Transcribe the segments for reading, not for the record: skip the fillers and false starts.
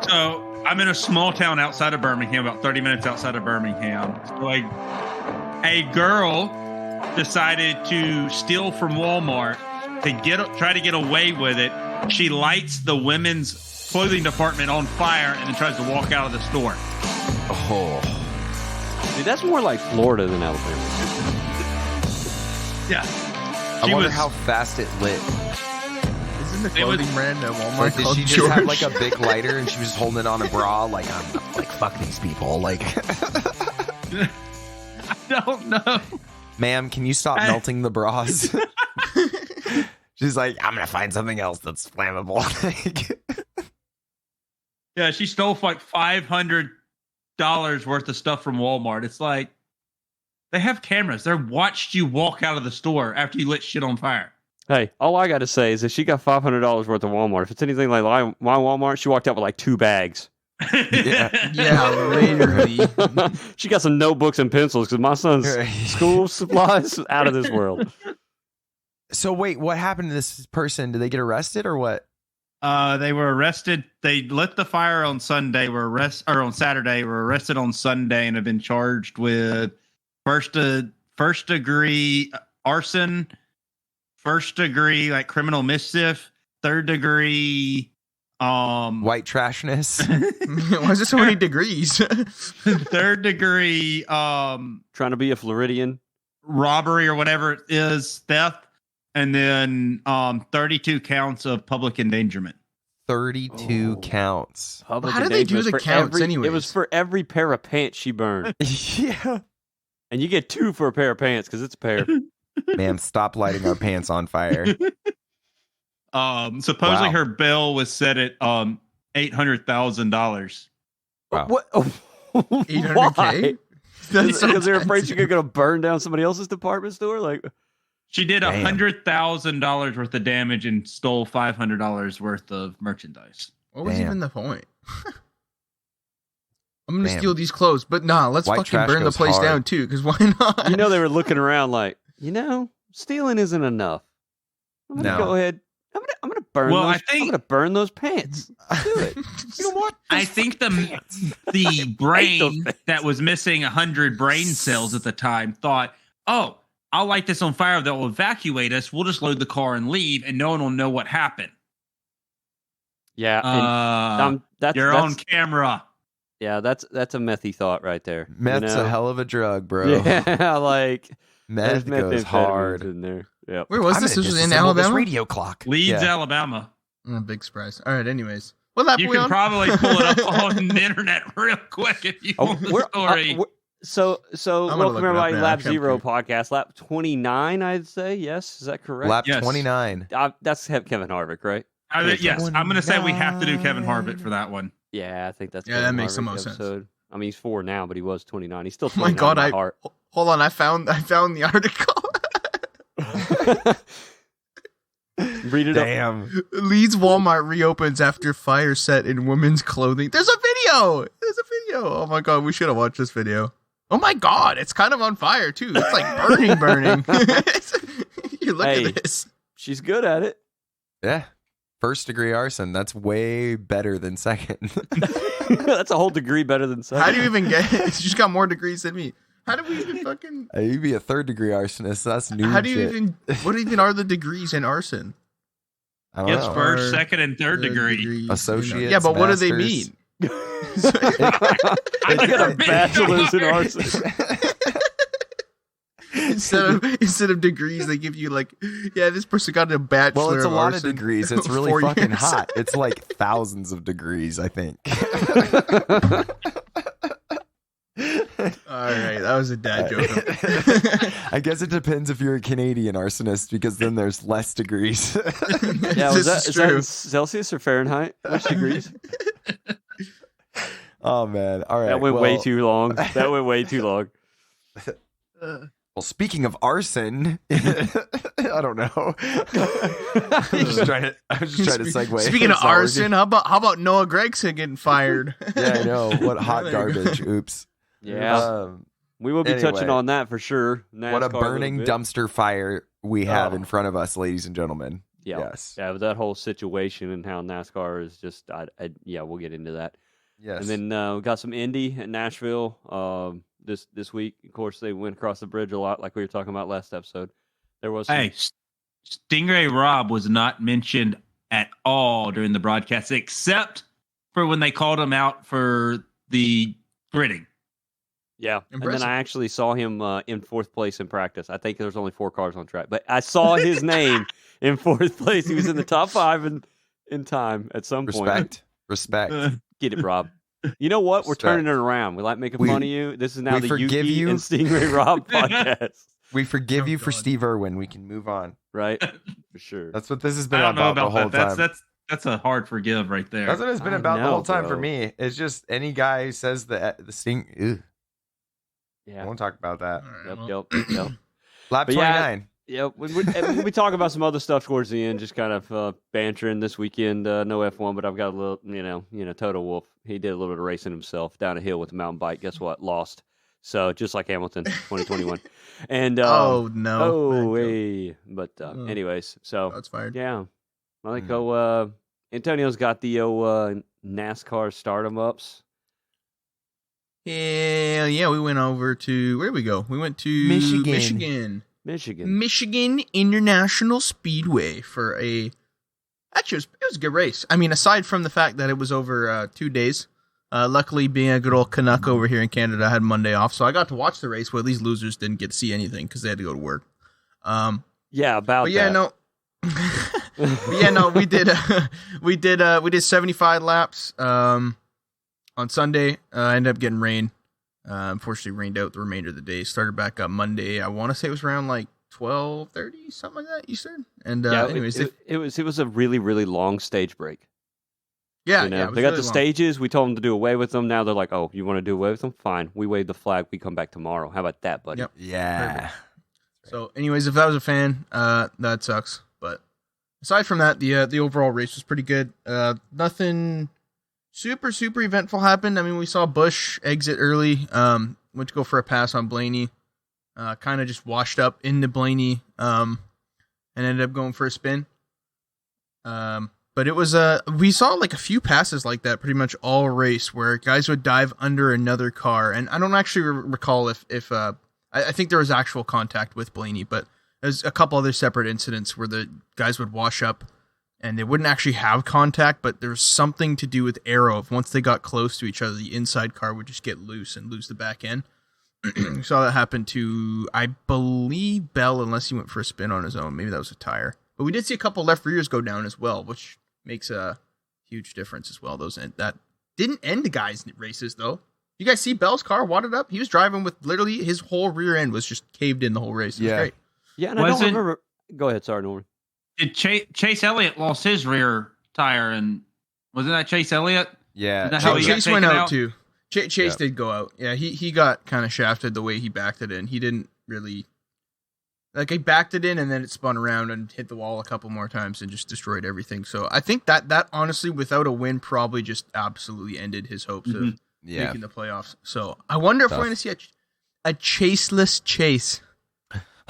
So I'm in a small town outside of Birmingham, about 30 minutes outside of Birmingham. So a girl decided to steal from Walmart to try to get away with it. She lights the women's clothing department on fire and then tries to walk out of the store. Oh, dude, that's more like Florida than Alabama. Yeah. I wonder how fast it lit. Isn't the clothing brand at Walmart Did called she just George? have like a big lighter and she was holding it on a bra? Like, I'm like, fuck these people. Like, I don't know. ma'am, can you stop melting the bras? She's like, I'm gonna find something else that's flammable. Yeah, she stole like $500 worth of stuff from Walmart. It's like they have cameras. They watched you walk out of the store after you lit shit on fire. Hey, all I got to say is that she got $500 worth of Walmart. If it's anything like my Walmart, she walked out with like 2 bags. Yeah, literally. She got some notebooks and pencils because my son's school supplies out of this world. So wait, what happened to this person? Did they get arrested or what? They were arrested. They lit the fire on Sunday. On Saturday. Were arrested on Sunday and have been charged with first degree arson, first degree like criminal mischief, third degree White trashness. Why is there so many degrees? third degree Trying to be a Floridian. robbery or whatever it is, theft. And then 32 counts of public endangerment. 32 counts. Public How do they do endangerment the for counts anyways? It was for every pair of pants she burned. Yeah. And you get 2 for a pair of pants because it's a pair. Ma'am, stop lighting our pants on fire. Supposedly Wow. her bill was set at $800,000. Wow. What? 800K? Because they're afraid she's going to burn down somebody else's department store? Like, She did Damn. $100,000 worth of damage and stole $500 worth of merchandise. What was Damn. even the point? I'm gonna Damn. steal these clothes, but nah, let's White fucking trash burn the goes place hard. down too, because why not? you know, they were looking around like, stealing isn't enough. I'm going to No. go ahead. I'm going to burn Well, those. I think- I'm going to burn those pants. Do it. You know what? I think the those brain things. that was missing 100 brain cells at the time thought, oh, I'll light this on fire that will evacuate us. We'll just load the car and leave, and no one will know what happened. Yeah. And, that's on camera. Yeah, that's a methy thought right there. Meth's a hell of a drug, bro. Yeah, like Meth there's goes methamphetamines hard. in there. Yeah. Where was I'm this? gonna This was in disassemble this Alabama. radio clock. Leeds, Yeah. Alabama. Oh, big surprise. All right. Anyways, what lap You are we can on? probably pull it up on the internet real quick if you want the story. So I'm gonna welcome look it up everybody, now. Lap Actually, I'm Zero curious. podcast, lap 29, I'd say. Yes, is that correct? Lap Yes. 29. That's Kevin Harvick, right? Yes, I'm going to say we have to do Kevin Harvick for that one. Yeah, I think that's Yeah, Kevin that makes the Harvick most sense. episode. I mean, he's 4 now, but he was 29. He's still Oh my 29 god! in my heart. Hold on. I found the article. Read it up. Damn. Leeds Walmart reopens after fire set in women's clothing. There's a video. Oh my god, we should have watched this video. Oh my god, it's kind of on fire too. It's like burning. You look Hey. at this. She's good at it. Yeah. First degree arson. That's way better than second. That's a whole degree better than second. How do you even get it? She's got more degrees than me. How do we even fucking... You'd be a third degree arsonist. That's new How do you shit. even... What even are the degrees in arson? I don't Yes, know. first, Or second, and third degree. degrees, Associates, Yeah, but what do they masters. mean? I got a bachelor's in arson. instead of degrees, they give you like, yeah, this person got a bachelor. Well, it's a of lot of arson. degrees. It's really 4 fucking years. hot. It's like thousands of degrees, I think. All right, that was a dad joke. I guess it depends if you're a Canadian arsonist, because then there's less degrees. Yeah, This is is that true. in Celsius or Fahrenheit? Which degrees? Oh man! All right, That went well, way too long. That went way too long. Well, speaking of arson, I don't know. I was just trying to segue. Speaking of It's not arson, how about Noah Gragson getting fired? working. Yeah, I know. What hot There you go. garbage. Oops. Yeah, we will be touching anyway. on that for sure. What a NASCAR burning little bit. dumpster fire we have Oh. in front of us, ladies and gentlemen. Yeah. Yes. Yeah, with that whole situation and how NASCAR is just, yeah, we'll get into that. Yes. And then we got some Indy at Nashville this week. Of course, they went across the bridge a lot, like we were talking about last episode. There was some... Hey, Stingray Rob was not mentioned at all during the broadcast, except for when they called him out for the gridding. Yeah, Impressive. and then I actually saw him in fourth place in practice. I think there was only 4 cars on track, but I saw his name in fourth place. He was in the top 5 in time at some point. Respect. Get it, Rob. You know what? We're Respect. turning it around. We like making fun of you. This is now the forgive Yuki you. and Stingray Rob podcast. We forgive you for God. Steve Irwin. We can move on. Right? For sure. That's what this has I been don't know about the whole that. time. That's a hard forgive right there. That's what it's been I about the know, whole time for bro. me. It's just any guy who says the Sting. Ugh, I Yeah. won't talk about that. Yep. Lap But yeah, 29. Yeah, we talk about some other stuff towards the end, just kind of bantering this weekend. No F1, but I've got a little, you know, Toto Wolff. He did a little bit of racing himself down a hill with a mountain bike. Guess what? Lost. So just like Hamilton, 2021. And Oh no! oh Bad joke. wait, but anyways, so That's fired. yeah, I think Antonio's got the NASCAR stardom ups. Yeah, we went over to where did we go? We went to Michigan. Michigan International Speedway for actually it was a good race. I mean, aside from the fact that it was over 2 days, luckily being a good old Canuck over here in Canada, I had Monday off, so I got to watch the race. Well, these losers didn't get to see anything because they had to go to work. Yeah, about But yeah, that. no. But yeah, no, we did 75 laps on Sunday. I ended up getting rain. Unfortunately, rained out the remainder of the day. Started back up Monday. I want to say it was around like 12:30, something like that Eastern. And Yeah, anyways, it was a really, really long stage break. yeah, You know, yeah, it was they got really the long. stages. We told them to do away with them. Now they're like, "Oh, you want to do away with them? Fine. We wave the flag. We come back tomorrow. How about that, buddy?" Yep. Yeah. So, anyways, if I was a fan, that sucks. But aside from that, the overall race was pretty good. Nothing super eventful happened. I mean, we saw Busch exit early. Went to go for a pass on Blaney. Kind of just washed up into Blaney. And ended up going for a spin. But it was we saw like a few passes like that pretty much all race where guys would dive under another car, and I don't actually recall if I think there was actual contact with Blaney, but there's a couple other separate incidents where the guys would wash up and they wouldn't actually have contact, but there's something to do with aero. If once they got close to each other, the inside car would just get loose and lose the back end. We saw that happen to, I believe, Bell, unless he went for a spin on his own. Maybe that was a tire. But we did see a couple left rears go down as well, which makes a huge difference as well. That didn't end the guys' races, though. You guys see Bell's car wadded up? He was driving with literally his whole rear end was just caved in the whole race. It was great. Yeah, and I don't remember. Go ahead, sorry, Norman. Did Chase Elliott lost his rear tire, and wasn't that Chase Elliott? Yeah. Isn't that how he got Chase went taken out too. Chase did go out. Yeah, he got kind of shafted the way he backed it in. He didn't really... Like, he backed it in, and then it spun around and hit the wall a couple more times and just destroyed everything. So I think that honestly, without a win, probably just absolutely ended his hopes of making the playoffs. So I wonder if we're going to see a chaseless Chase.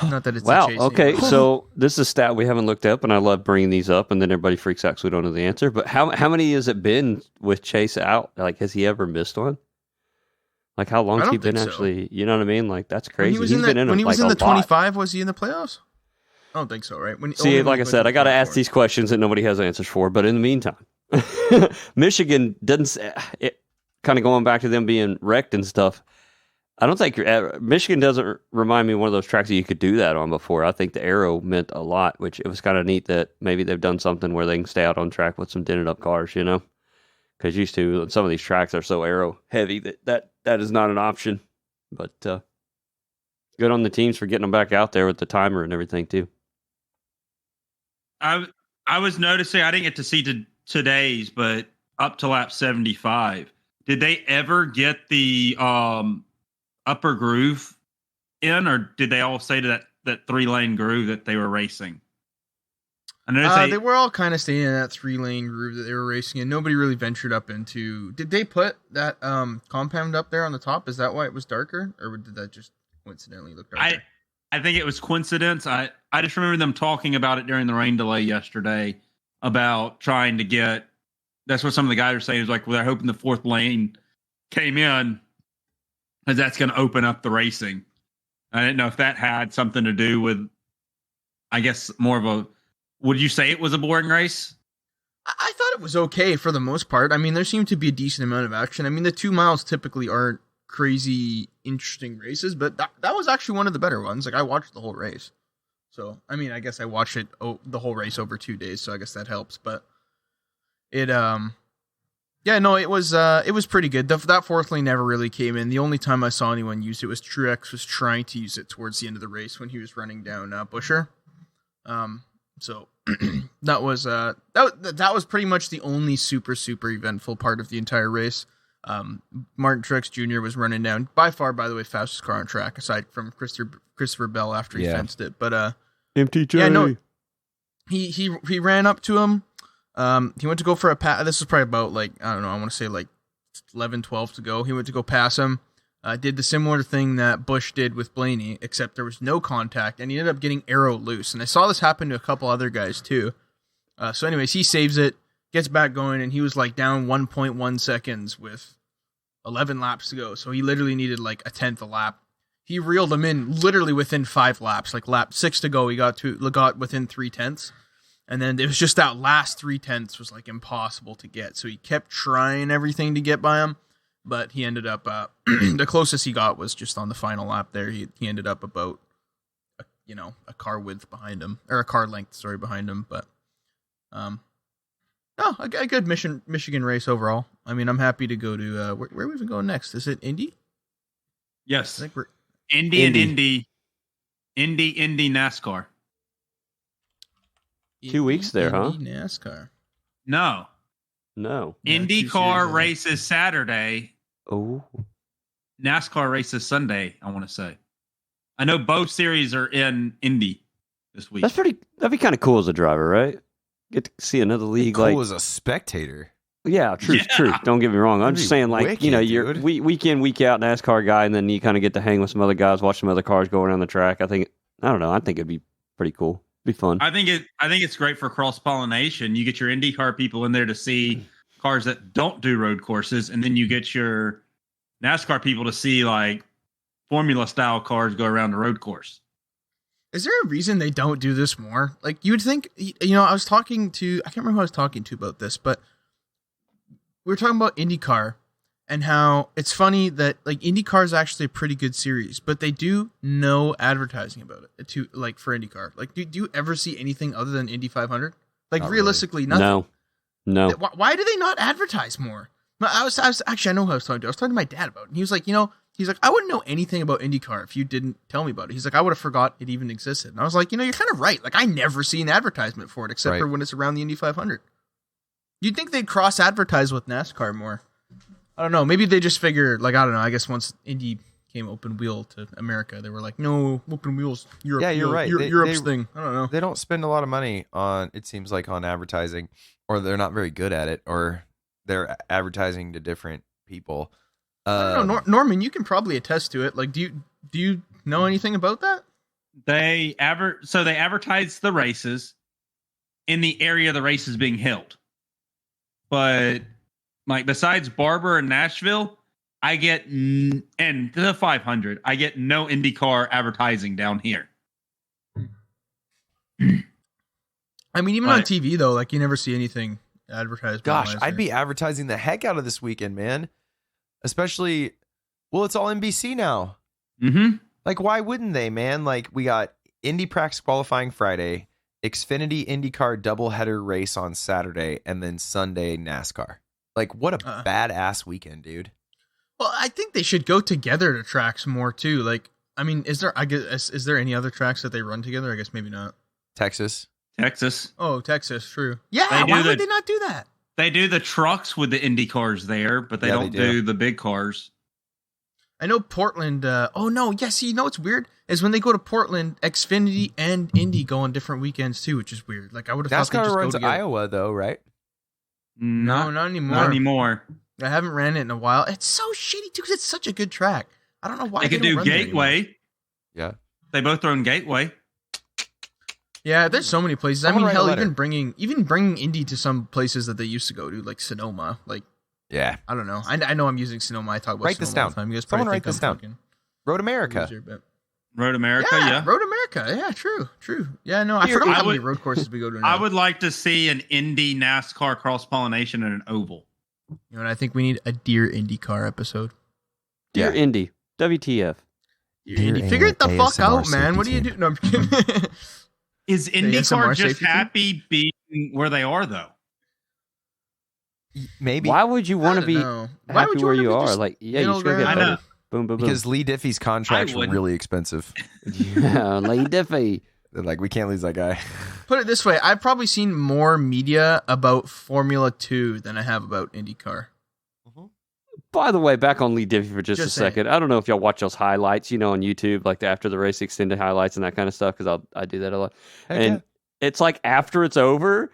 Not that it's Wow. a chase. Okay, anymore. so this is a stat we haven't looked up, and I love bringing these up, and then everybody freaks out because we don't know the answer. But how many has it been with Chase out? Like, has he ever missed one? Like, how long has he been actually? You know what I mean? Like, that's crazy. When he was in the 25, was he in the playoffs? I don't think so, right? See, like I said, I got to ask these questions that nobody has answers for. But in the meantime, Michigan doesn't. Kind of going back to them being wrecked and stuff. I don't think Michigan doesn't remind me of one of those tracks that you could do that on before. I think the aero meant a lot, which it was kind of neat that maybe they've done something where they can stay out on track with some dented up cars, you know? Because used to, some of these tracks are so aero heavy that is not an option. But good on the teams for getting them back out there with the timer and everything too. I was noticing, I didn't get to see today's, but up to lap 75, did they ever get the upper groove in, or did they all say to that 3-lane groove that they were racing? I noticed they were all kind of staying in that 3-lane groove that they were racing in. Nobody really ventured up into. Did they put that compound up there on the top? Is that why it was darker, or did that just coincidentally look darker? I think it was coincidence. I just remember them talking about it during the rain delay yesterday about trying to get. That's what some of the guys are saying. Is like, well, they're hoping the fourth lane came in, because that's going to open up the racing. I didn't know if that had something to do with, I guess, more of a. Would you say it was a boring race? I thought it was okay for the most part. I mean, there seemed to be a decent amount of action. I mean, the 2 miles typically aren't crazy interesting races, but that was actually one of the better ones. Like, I watched the whole race. So, I mean, I guess I watched it the whole race over 2 days, so I guess that helps. But it, yeah, no, it was pretty good. That fourth lane never really came in. The only time I saw anyone use it was Truex was trying to use it towards the end of the race when he was running down Busher. So that was pretty much the only super eventful part of the entire race. Martin Truex Jr. was running down, by far, by the way, fastest car on track aside from Christopher Bell after he fenced it. But MTJ. yeah, no, he ran up to him. He went to go for a pass. This was probably about, like, I don't know, I want to say like 11, 12 to go. He went to go pass him. Did the similar thing that Busch did with Blaney, except there was no contact, and he ended up getting arrow loose. And I saw this happen to a couple other guys too. So anyways, he saves it, gets back going, and he was like down 1.1 seconds with 11 laps to go. So he literally needed like a tenth a lap. He reeled him in literally within 5 laps. Like lap 6 to go, he got within 3/10. And then it was just that last 3/10 was like impossible to get. So he kept trying everything to get by him, but he ended up, the closest he got was just on the final lap there. He ended up about, a car width behind him, or a car length, behind him. But, no, a good Michigan race overall. I mean, I'm happy to go to, where are we even going next? Is it Indy? Yes. I think we're Indy, NASCAR. 2 weeks there, huh? Indy NASCAR. No. Indy Car races Saturday. Oh. NASCAR races Sunday, I want to say. I know both series are in Indy this week. That'd be kind of cool as a driver, right? Get to see another league. Cool like, as a spectator. Yeah, truth. Don't get me wrong. I'm just saying, like, wicked, you're dude. week in, week out NASCAR guy, and then you kind of get to hang with some other guys, watch some other cars go around the track. I don't know. I think it'd be pretty cool. Be fun. I think it's great for cross pollination. You get your IndyCar people in there to see cars that don't do road courses, and then you get your NASCAR people to see like Formula style cars go around the road course. Is there a reason they don't do this more? Like, you would think, I was talking to, I can't remember who I was talking to about this, but we were talking about IndyCar and how it's funny that, like, IndyCar is actually a pretty good series, but they do no advertising about it for IndyCar. Like, do you ever see anything other than Indy 500? Like, Not realistically, nothing. No. Why do they not advertise more? I was actually, I know who I was talking to. I was talking to my dad about it. And he was like, I wouldn't know anything about IndyCar if you didn't tell me about it. He's like, I would have forgot it even existed. And I was like, you're kind of right. Like, I never see an advertisement for it except for when it's around the Indy 500. You'd think they'd cross-advertise with NASCAR more. I don't know. Maybe they just figure, like, I don't know. I guess once Indy came open wheel to America, they were like, no, open wheels, Europe. Yeah, you're right. Europe's thing. I don't know. They don't spend a lot of money on, it seems like, on advertising, or they're not very good at it, or they're advertising to different people. I don't know. Norman, you can probably attest to it. Like, do you know anything about that? They advertise the races in the area the race is being held. But like besides Barber and Nashville, I get and the 500, I get no IndyCar advertising down here. I mean, even on TV though, like you never see anything advertised. Gosh, I'd be advertising the heck out of this weekend, man. Especially, well, it's all NBC now. Mm-hmm. Like, why wouldn't they, man? Like, we got Indy Practice qualifying Friday, Xfinity IndyCar doubleheader race on Saturday, and then Sunday NASCAR. Like, what a badass weekend, dude. Well, I think they should go together to tracks more too. Like, I mean, is there any other tracks that they run together? I guess maybe not. Texas. Oh, Texas, true. Yeah, why would they not do that? They do the trucks with the Indy cars there, but they don't do the big cars. I know Portland. See, what's weird is when they go to Portland, Xfinity and Indy go on different weekends too, which is weird. Like I would have thought they just runs go together. Iowa though, right? No, not anymore. Not anymore. I haven't ran it in a while. It's so shitty too because it's such a good track. I don't know why they could do Gateway. Yeah. They both own Gateway. Yeah, there's so many places. Someone I mean, write a hell, letter. even bringing Indy to some places that they used to go to, like Sonoma. Like, Yeah. I don't know. I know I'm using Sonoma. I talk about Write Sonoma this all down. the time. You guys Someone probably write think this I'm down. fucking Road America. loser, but Road America, yeah. Road America. Yeah, true. Yeah, no, I Here, forgot I how many would- road courses we go to now. I would like to see an Indy NASCAR cross-pollination in an oval. You know, and I think we need a Dear Indy Car episode. Dear Yeah. Indy, WTF. Dear Dear Indy. Figure it the fuck ASMR out, man. What are you safety doing? No, I'm kidding. Is ASMR IndyCar just safety team? happy being where they are, though? Maybe. Why would you want to be Why happy would you where wanna you be are? just Like, yeah, you middle should go get ground? I know. better. Boom, boom, boom. Because Lee Diffie's contracts I were wouldn't. really expensive. Yeah, Lane Diffie. They're like, we can't lose that guy. Put it this way, I've probably seen more media about Formula 2 than I have about IndyCar. By the way, back on Lee Diffie for just a Just saying. second. I don't know if y'all watch those highlights, on YouTube, like the after the race extended highlights and that kind of stuff, because I do that a lot. Heck And it's like after it's over,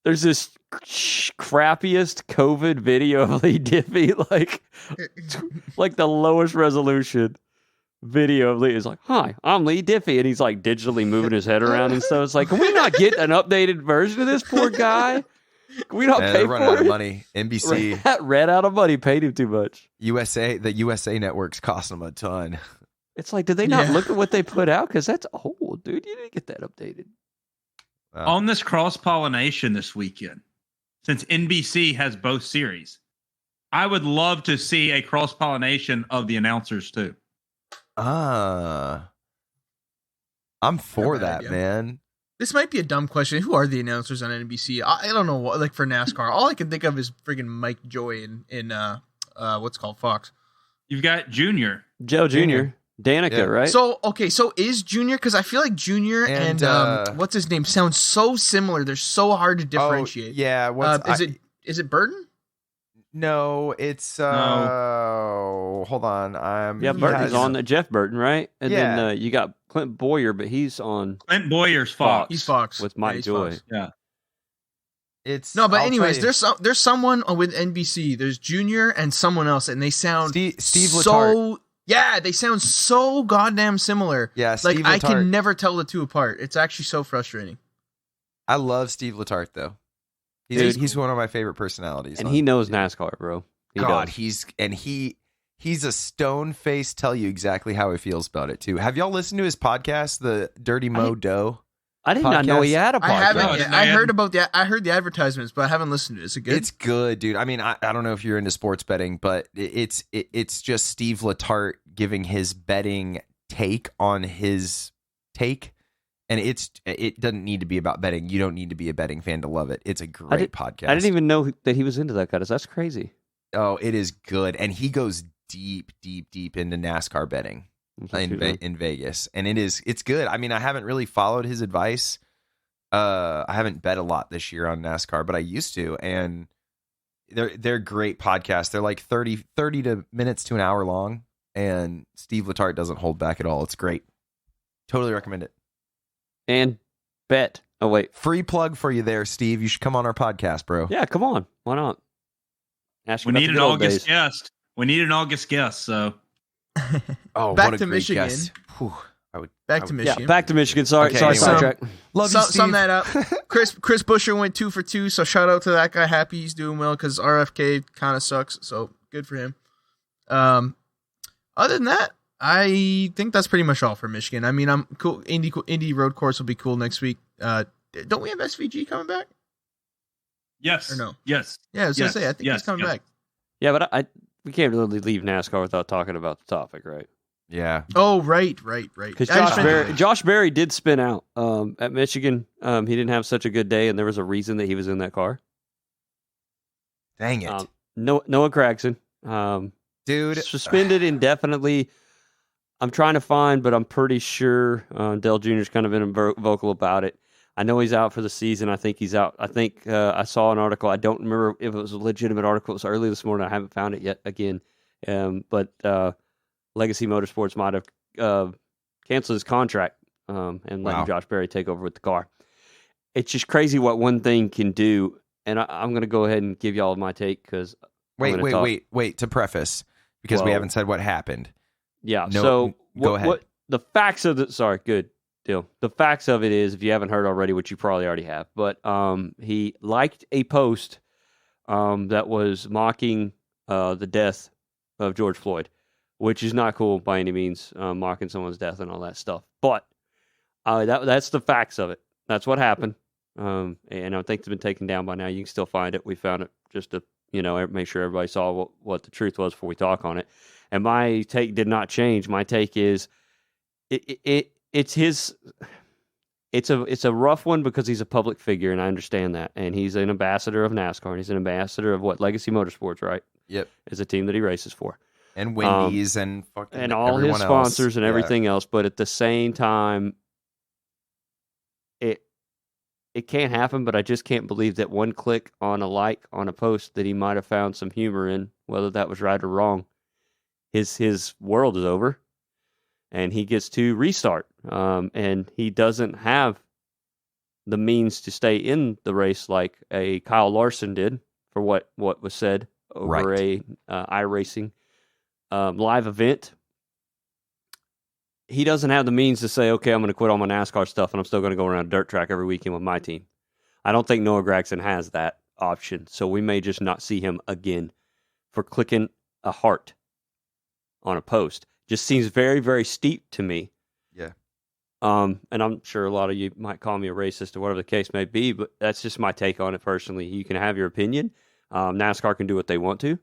there's this crappiest COVID video of Lee Diffie, like the lowest resolution video of Lee. Is like, hi, I'm Lee Diffie, and he's like digitally moving his head around and stuff. It's like, can we not get an updated version of this poor guy? Can we not Yeah, pay they're running out for of it? money. NBC, Ran out of money, paid him too much. the USA networks cost them a ton. It's like, did they not Yeah. look at what they put out? Because that's old, dude. You didn't get that updated. On this cross-pollination this weekend, since NBC has both series, I would love to see a cross-pollination of the announcers, too. I'm for Not a bad that, idea. man. This might be a dumb question. Who are the announcers on NBC? I don't know what, like for NASCAR. All I can think of is freaking Mike Joy in what's called Fox. You've got Junior. Joe Jr., Danica, Yeah. right? So is Junior, because I feel like Junior And, and what's his name sounds so similar. They're so hard to differentiate. Oh, yeah. Is it Burton? No, it's hold on. yeah, Burton's on the Jeff Burton, right? And Yeah. then you got Clint Boyer, but he's on Clint Boyer's Fox. He's Fox with Yeah, Mike he's Joy. Fox. Yeah. It's No, but I'll anyways, tell you. there's someone with NBC. There's Junior and someone else, and they sound Steve so Letarte. yeah, they sound so goddamn similar. Yeah, Like Steve I Letarte. can never tell the two apart. It's actually so frustrating. I love Steve Letarte though. Dude. He's one of my favorite personalities. And on- he knows NASCAR, bro. He God, does. he's a stone face. Tell you exactly how he feels about it too. Have y'all listened to his podcast, the Dirty Mo Doe? I did not know he had a podcast. I haven't No, yet. it's I not. heard about the. I heard the advertisements, but I haven't listened to it. Is it good? It's good, dude. I mean, I don't know if you're into sports betting, but it's just Steve Letarte giving his betting take on his take. And it doesn't need to be about betting. You don't need to be a betting fan to love it. It's a great podcast. I didn't even know that he was into that, guys. That's crazy. Oh, it is good. And he goes deep into NASCAR betting in Vegas. And it's good. I mean, I haven't really followed his advice. I haven't bet a lot this year on NASCAR, but I used to. And they're great podcasts. They're like 30 minutes to an hour long. And Steve Letarte doesn't hold back at all. It's great. Totally recommend it. And bet. Oh, wait. Free plug for you there, Steve. You should come on our podcast, bro. Yeah, come on. Why not? Ask We about need the an good old August days. guest. We need an August guest, so Oh, Back what a to great Michigan. guest. Whew. Back to Michigan. Yeah, back to Michigan. Sorry, Okay, sorry, anyway. sidetrack. Love you, Sum Steve. that up. Chris Buescher went 2 for 2, so shout out to that guy. Happy he's doing well because RFK kind of sucks, so good for him. Other than that, I think that's pretty much all for Michigan. I mean, I'm cool. Indy road course will be cool next week. Don't we have SVG coming back? yes. Or no? Yes. Yeah, I was Yes, gonna say I think yes, he's coming yes. back. Yeah, but we can't really leave NASCAR without talking about the topic, right? Yeah. Oh, right. Because I just been- Josh Berry did spin out at Michigan. He didn't have such a good day, and there was a reason that he was in that car. Dang it. Noah Gragson, Dude. suspended indefinitely. I'm trying to find, but I'm pretty sure Dale Jr.'s kind of been vocal about it. I know he's out for the season. I think he's out. I think I saw an article. I don't remember if it was a legitimate article. It was early this morning. I haven't found it yet again. But Legacy Motorsports might have canceled his contract and letting Wow. Josh Berry take over with the car. It's just crazy what one thing can do. And I'm going to go ahead and give y'all my take because Wait. To preface, because we Well- haven't said what happened. Yeah. No, So go ahead. the facts of the sorry, good deal. The facts of it is, if you haven't heard already, which you probably already have, but he liked a post that was mocking the death of George Floyd, which is not cool by any means, mocking someone's death and all that stuff. But that's the facts of it. That's what happened. And I think it's been taken down by now. You can still find it. We found it just to, make sure everybody saw what the truth was before we talk on it. And my take did not change. My take is it's a rough one because he's a public figure, and I understand that. And he's an ambassador of NASCAR, and he's an ambassador of what? Legacy Motorsports, right? Yep. Is a team that he races for. And Wendy's and fucking and all his sponsors and everything else. But at the same time, it can't happen, but I just can't believe that one click on a like on a post that he might have found some humor in, whether that was right or wrong, his world is over, and he gets to restart. And he doesn't have the means to stay in the race like a Kyle Larson did, for what was said over a iRacing live event. He doesn't have the means to say, okay, I'm going to quit all my NASCAR stuff and I'm still going to go around a dirt track every weekend with my team. I don't think Noah Gragson has that option. So we may just not see him again for clicking a heart on a post. Just seems very, very steep to me. Yeah. And I'm sure a lot of you might call me a racist or whatever the case may be, but that's just my take on it personally. You can have your opinion. NASCAR can do what they want to.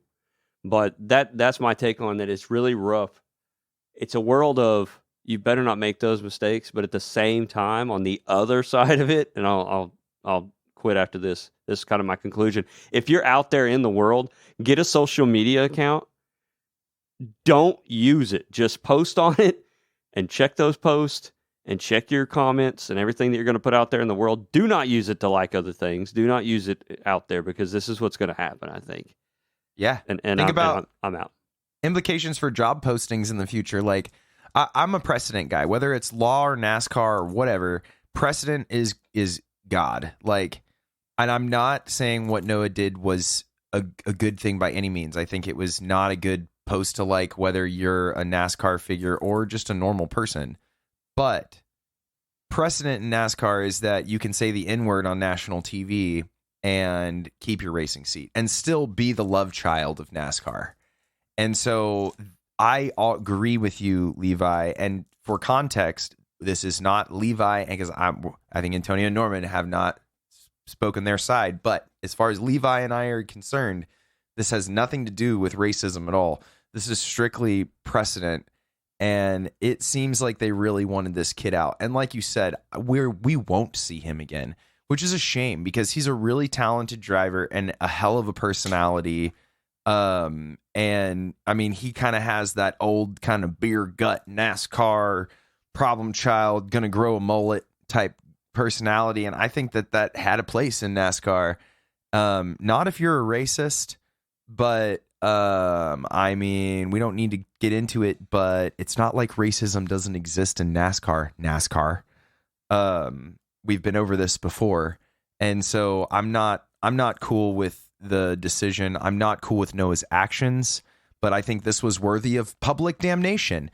But that's my take on that. It's really rough. It's a world of, you better not make those mistakes, but at the same time, on the other side of it, and I'll quit after this. This is kind of my conclusion. If you're out there in the world, get a social media account. Don't use it. Just post on it and check those posts and check your comments and everything that you're going to put out there in the world. Do not use it to like other things. Do not use it out there, because this is what's going to happen, I think. Yeah. And I'm out. Implications for job postings in the future. Like, I'm a precedent guy, whether it's law or NASCAR or whatever. Precedent is God. Like, and I'm not saying what Noah did was a good thing by any means. I think it was not a good post to like, whether you're a NASCAR figure or just a normal person. But precedent in NASCAR is that you can say the N-word on national TV and keep your racing seat and still be the love child of NASCAR. And so I agree with you, Levi. And for context, this is not Levi, because I think Antonio and Norman have not spoken their side. But as far as Levi and I are concerned, this has nothing to do with racism at all. This is strictly precedent. And it seems like they really wanted this kid out. And like you said, we won't see him again, which is a shame, because he's a really talented driver and a hell of a personality. And I mean, he kind of has that old kind of beer gut NASCAR problem child, gonna grow a mullet type personality. And I think that had a place in NASCAR. Not if you're a racist, but, I mean, we don't need to get into it, but it's not like racism doesn't exist in NASCAR. We've been over this before. And so I'm not cool with the decision. I'm not cool with Noah's actions, but I think this was worthy of public damnation,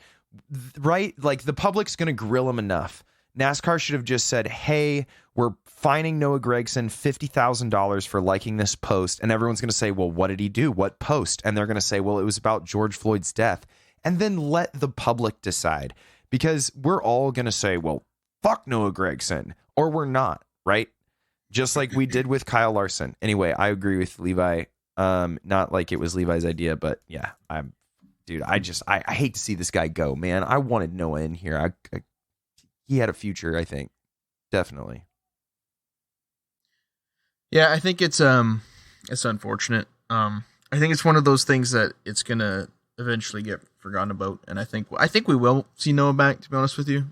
right? Like, the public's going to grill him enough. NASCAR should have just said, hey, we're fining Noah Gragson $50,000 for liking this post. And everyone's going to say, well, what did he do? What post? And they're going to say, well, it was about George Floyd's death. And then let the public decide, because we're all going to say, well, fuck Noah Gragson, or we're not, right? Just like we did with Kyle Larson. Anyway, I agree with Levi. Not like it was Levi's idea, but yeah, I hate to see this guy go, man. I wanted Noah in here. He had a future, I think. Definitely. Yeah, I think it's unfortunate. I think it's one of those things that it's gonna eventually get forgotten about, and I think we will see Noah back, to be honest with you.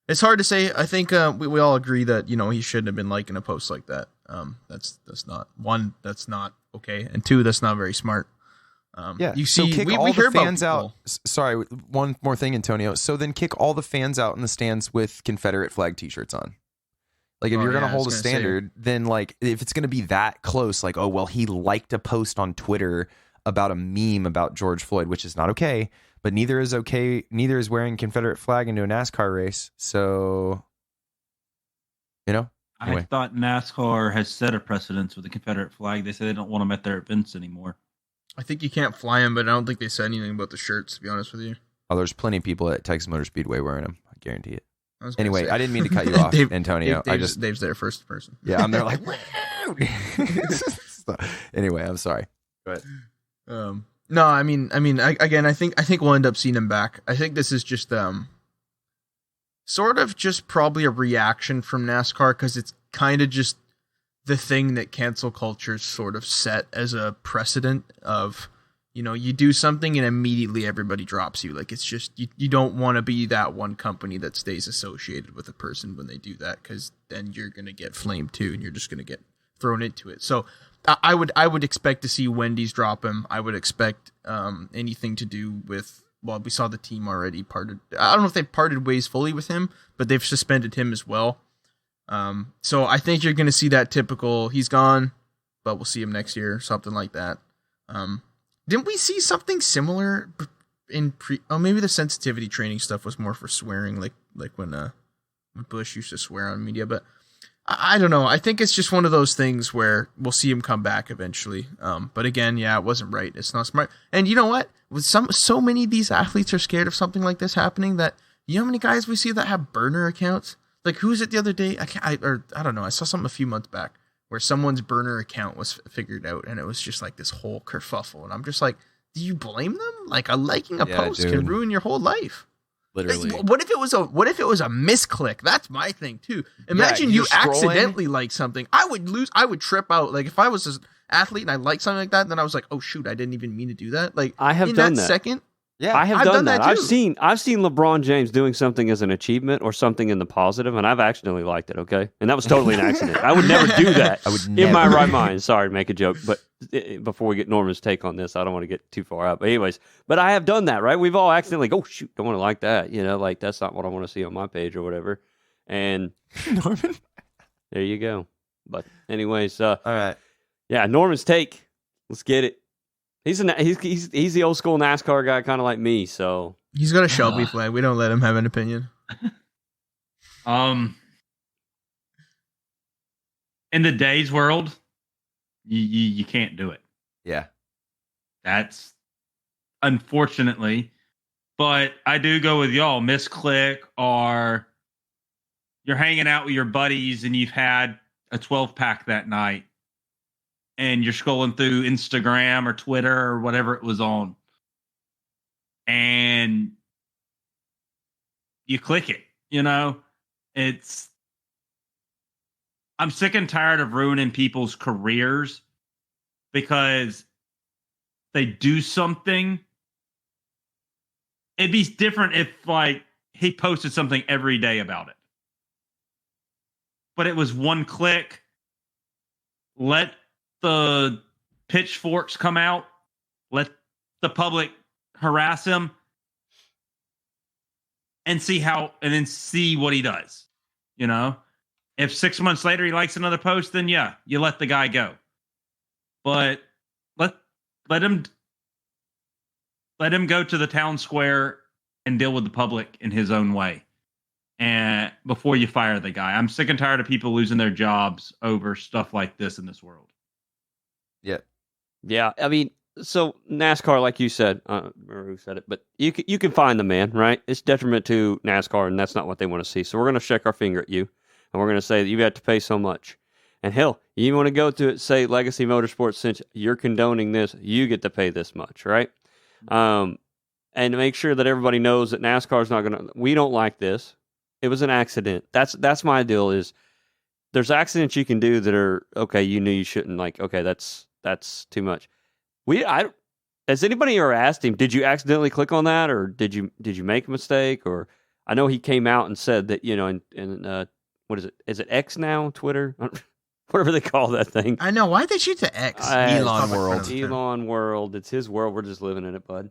It's hard to say. I think we all agree that, he shouldn't have been liking a post like that. That's not, one, that's not okay, and two, that's not very smart. Yeah, you see, so kick we all hear the fans about out. Sorry, one more thing, Antonio. So then kick all the fans out in the stands with Confederate flag T-shirts on. Like, if you're going to hold a standard, then, like, if it's going to be that close, like, oh, well, he liked a post on Twitter about a meme about George Floyd, which is not okay, but neither is wearing Confederate flag into a NASCAR race. So, anyway. I thought NASCAR has set a precedence with the Confederate flag. They say they don't want them at their events anymore. I think you can't fly them, but I don't think they said anything about the shirts, to be honest with you. Oh, there's plenty of people at Texas Motor Speedway wearing them. I guarantee it. Anyway, I didn't mean to cut you off, Antonio. Dave's there first person. Yeah, I'm there like, anyway, I'm sorry. Go ahead. No, I think we'll end up seeing him back. I think this is just sort of just probably a reaction from NASCAR, because it's kind of just the thing that cancel culture sort of set as a precedent of, you do something and immediately everybody drops you. Like, it's just, you don't want to be that one company that stays associated with a person when they do that, because then you're going to get flamed too, and you're just going to get thrown into it. So I would expect to see Wendy's drop him. I would expect anything to do with, well, we saw the team already parted. I don't know if they parted ways fully with him, but they've suspended him as well. So I think you're going to see that typical, he's gone, but we'll see him next year, something like that. Didn't we see something similar in maybe the sensitivity training stuff was more for swearing, like when Bush used to swear on media, but I don't know. I think it's just one of those things where we'll see him come back eventually. But again, yeah, it wasn't right. It's not smart. And you know what? With so many of these athletes are scared of something like this happening, that you know how many guys we see that have burner accounts? Like, who was it the other day? I don't know. I saw something a few months back where someone's burner account was figured out, and it was just like this whole kerfuffle. And I'm just like, do you blame them? Like, liking a post can ruin your whole life. Literally. What if it was a misclick? That's my thing too. Imagine you accidentally like something. I would trip out. Like, if I was an athlete and I liked something like that, then I was like, oh shoot, I didn't even mean to do that. Like, I have done that. Second. Yeah, I have done that. I've seen LeBron James doing something as an achievement or something in the positive, and I've accidentally liked it. Okay, and that was totally an accident. I would never do that. In my right mind. Sorry to make a joke, but before we get Norman's take on this, I don't want to get too far out. But anyways, I have done that. Right? We've all accidentally go, shoot, don't want to like that. Like, that's not what I want to see on my page or whatever. And Norman, there you go. But anyways, all right, yeah, Norman's take. Let's get it. He's the old school NASCAR guy, kind of like me. So he's got a Shelby flag. We don't let him have an opinion. In the day's world, you can't do it. Yeah, that's unfortunately. But I do go with y'all. Misclick, or you're hanging out with your buddies and you've had a 12-pack that night, and you're scrolling through Instagram or Twitter or whatever it was on, and you click it, I'm sick and tired of ruining people's careers because they do something. It'd be different if, like, he posted something every day about it, but it was one click. Let the pitchforks come out, let the public harass him, and see what he does. If 6 months later he likes another post, then yeah, you let the guy go. But let him go to the town square and deal with the public in his own way, and before you fire the guy. I'm sick and tired of people losing their jobs over stuff like this in this world. Yeah. I mean, so NASCAR, like you said, I don't remember who said it, but you can find the man, right? It's detriment to NASCAR, and that's not what they want to see. So we're going to shake our finger at you, and we're going to say that you have to pay so much. And hell, you want to go to it, say Legacy Motorsports, since you're condoning this, you get to pay this much, right? And make sure that everybody knows that NASCAR's not going to. We don't like this. It was an accident. That's my deal. Is there's accidents you can do that are okay. You knew you shouldn't. Like, okay, that's too much. Has anybody ever asked him, did you accidentally click on that, or did you make a mistake? Or I know he came out and said that, and what is it? Is it X now? Twitter? Whatever they call that thing. I know. Why'd they shoot to X? Elon World. Elon World. It's his world. We're just living in it, bud.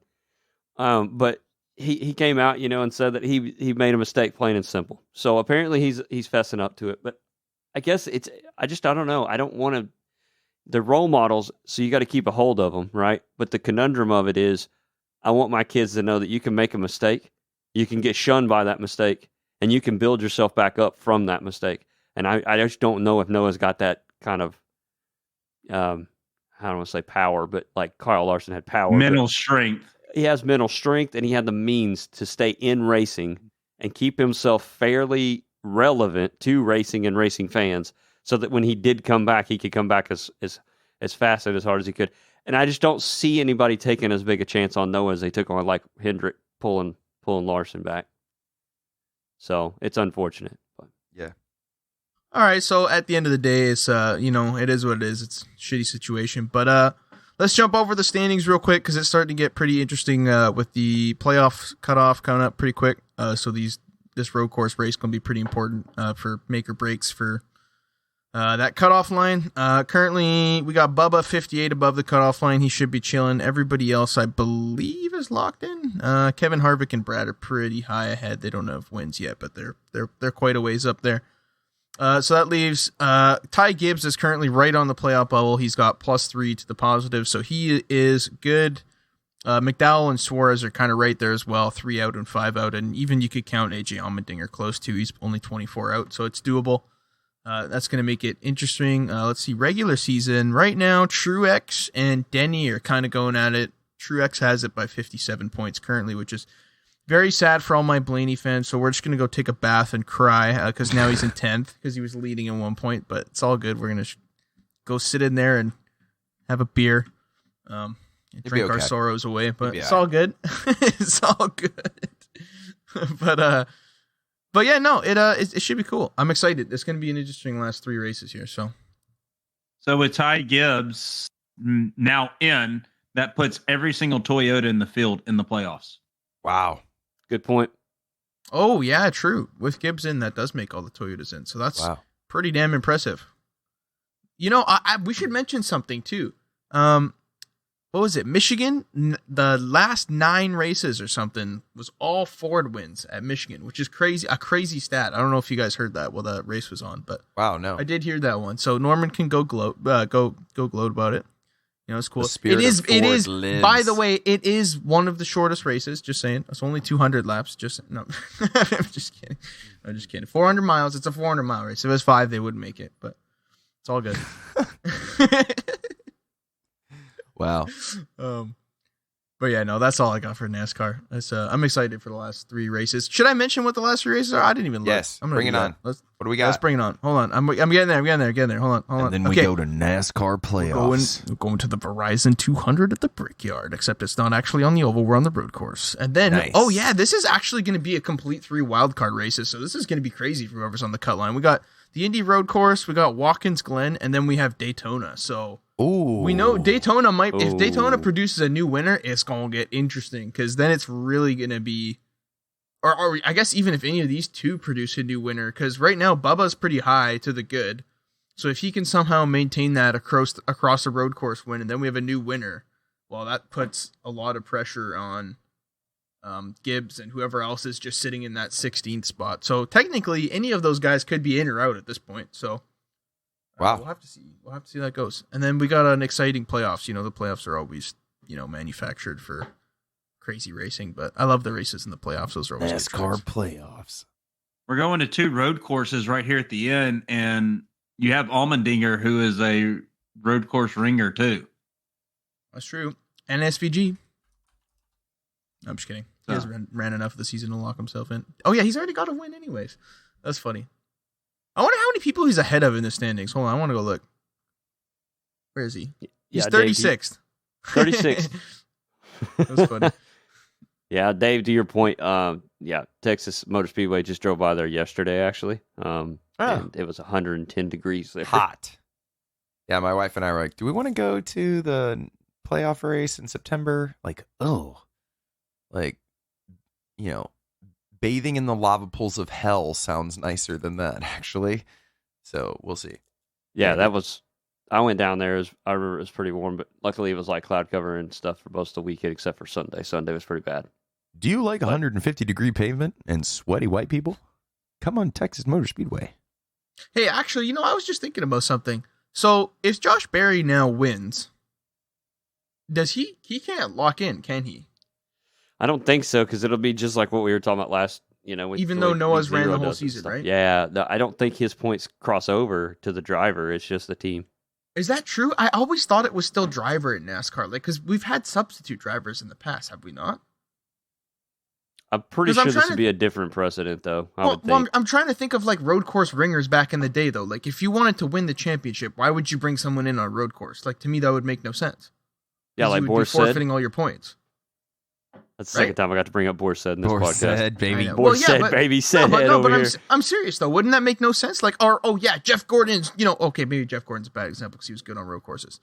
But he came out, and said that he made a mistake, plain and simple. So apparently he's fessing up to it. But I guess I don't know. I don't want to. they're role models, so you got to keep a hold of them, right? But the conundrum of it is, I want my kids to know that you can make a mistake, you can get shunned by that mistake, and you can build yourself back up from that mistake. And I just don't know if Noah's got that kind of, I don't want to say power, but like Kyle Larson had power. Mental strength. He has mental strength, and he had the means to stay in racing and keep himself fairly relevant to racing and racing fans, so that when he did come back, he could come back as fast and as hard as he could. And I just don't see anybody taking as big a chance on Noah as they took on like Hendrick pulling Larson back. So it's unfortunate. But Yeah. All right, so at the end of the day, it's it is what it is. It's a shitty situation, but let's jump over the standings real quick because it's starting to get pretty interesting with the playoff cutoff coming up pretty quick. So this road course race going to be pretty important for make or breaks for that cutoff line. Currently, we got Bubba 58 above the cutoff line. He should be chilling. Everybody else, I believe, is locked in. Kevin Harvick and Brad are pretty high ahead. They don't have wins yet, but they're quite a ways up there. So that leaves Ty Gibbs is currently right on the playoff bubble. He's got +3 to the positive, so he is good. McDowell and Suarez are kind of right there as well, 3 out and 5 out, and even you could count AJ Allmendinger close to. He's only 24 out, so it's doable. That's going to make it interesting. Let's see, regular season right now, Truex and Denny are kind of going at it. Truex has it by 57 points currently, which is very sad for all my Blaney fans, so we're just going to go take a bath and cry because now he's in 10th because he was leading at 1 point, but it's all good. We're going to go sit in there and have a beer and drink our sorrows away, but it's all good. It's all good. But yeah, no, it should be cool. I'm excited. It's going to be an interesting last 3 races here. So with Ty Gibbs now in, that puts every single Toyota in the field in the playoffs. Wow. good point. Oh, yeah, true. With Gibbs in, that does make all the Toyotas in. So that's pretty damn impressive. You know, we should mention something, too. What was it? Michigan, the last 9 races or something was all Ford wins at Michigan, which is crazy. A crazy stat. I don't know if you guys heard that while the race was on, but wow, no, I did hear that one. So Norman can go gloat about it. You know, it's cool. It is. Lives. By the way, it is one of the shortest races. Just saying, it's only 200 laps. No, I'm just kidding. 400 miles. It's a 400 mile race. If it was 5, they wouldn't make it, but it's all good. Wow. But yeah, no, that's all I got for NASCAR. I'm excited for the last 3 races. Should I mention what the last 3 races are? I didn't even look. Yes, bring it on. What do we got? Let's bring it on. Hold on. I'm getting there. Hold on. And then we go to NASCAR playoffs. We're going to the Verizon 200 at the Brickyard, except it's not actually on the oval. We're on the road course. And then, oh yeah, this is actually going to be a complete 3 wildcard races. So this is going to be crazy for whoever's on the cut line. We got the Indy road course, we got Watkins Glen, and then we have Daytona. So we know Daytona might, if Daytona produces a new winner, it's going to get interesting because then it's really going to be, or I guess even if any of these 2 produce a new winner, because right now Bubba's pretty high to the good. So if he can somehow maintain that across a road course win, and then we have a new winner, well, that puts a lot of pressure on Gibbs and whoever else is just sitting in that 16th spot. So technically, any of those guys could be in or out at this point. So we'll have to see. We'll have to see how that goes. And then we got an exciting playoffs. You know, the playoffs are always, manufactured for crazy racing. But I love the races in the playoffs. Those are always NASCAR playoffs. We're going to 2 road courses right here at the end, and you have Allmendinger, who is a road course ringer too. That's true. And SVG. I'm just kidding. He hasn't ran enough of the season to lock himself in. Oh, yeah, he's already got a win anyways. That's funny. I wonder how many people he's ahead of in the standings. Hold on, I want to go look. Where is he? He's 36th. 36th. That's funny. Yeah, Dave, to your point, Texas Motor Speedway just drove by there yesterday, actually. And it was 110 degrees there. Hot. Yeah, my wife and I were like, do we want to go to the playoff race in September? Bathing in the lava pools of hell sounds nicer than that, actually. So we'll see. Yeah, I went down there. I remember it was pretty warm, but luckily it was like cloud cover and stuff for most of the weekend except for Sunday. Sunday was pretty bad. Do you like 150-degree pavement and sweaty white people? Come on Texas Motor Speedway. Hey, actually, I was just thinking about something. So if Josh Berry now wins, does he can't lock in, can he? I don't think so, because it'll be just like what we were talking about last. With Even the though way Noah's ran Zero the whole does and season, stuff. right? Yeah, I don't think his points cross over to the driver. It's just the team. Is that true? I always thought it was still driver at NASCAR, like because we've had substitute drivers in the past, have we not? I'm pretty 'Cause I'm sure this trying would to- be a different precedent, though. I Well, would think. I'm trying to think of like road course ringers back in the day, though. Like if you wanted to win the championship, why would you bring someone in on a road course? Like to me, that would make no sense. Yeah, 'Cause like you would be Boris said. forfeiting all your points. That's the second right? time I got to bring up Boris said in this Boris podcast. said, I baby. know. Boris Well, yeah, said, but- baby said but over here. I'm serious though. Wouldn't that make no sense? Like, Jeff Gordon's. Okay, maybe Jeff Gordon's a bad example because he was good on road courses.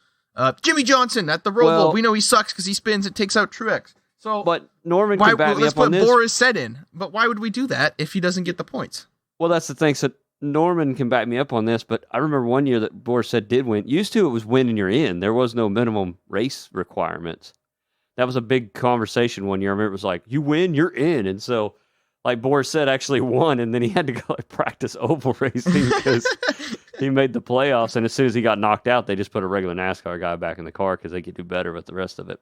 Jimmy Johnson at the Roval. Well- We know he sucks because he spins and takes out Truex. So But Norman why? can back me Let's up on put this. Boris said in. But why would we do that if he doesn't get the points? Well, that's the thing. So Norman can back me up on this, but I remember one year that Boris said did win. Used to, it was win and you're in. There was no minimum race requirements. That was a big conversation one year. I remember it was like, you win, you're in. And so, like Boris said, actually won, and then he had to go practice oval racing because he made the playoffs. And as soon as he got knocked out, they just put a regular NASCAR guy back in the car because they could do better with the rest of it.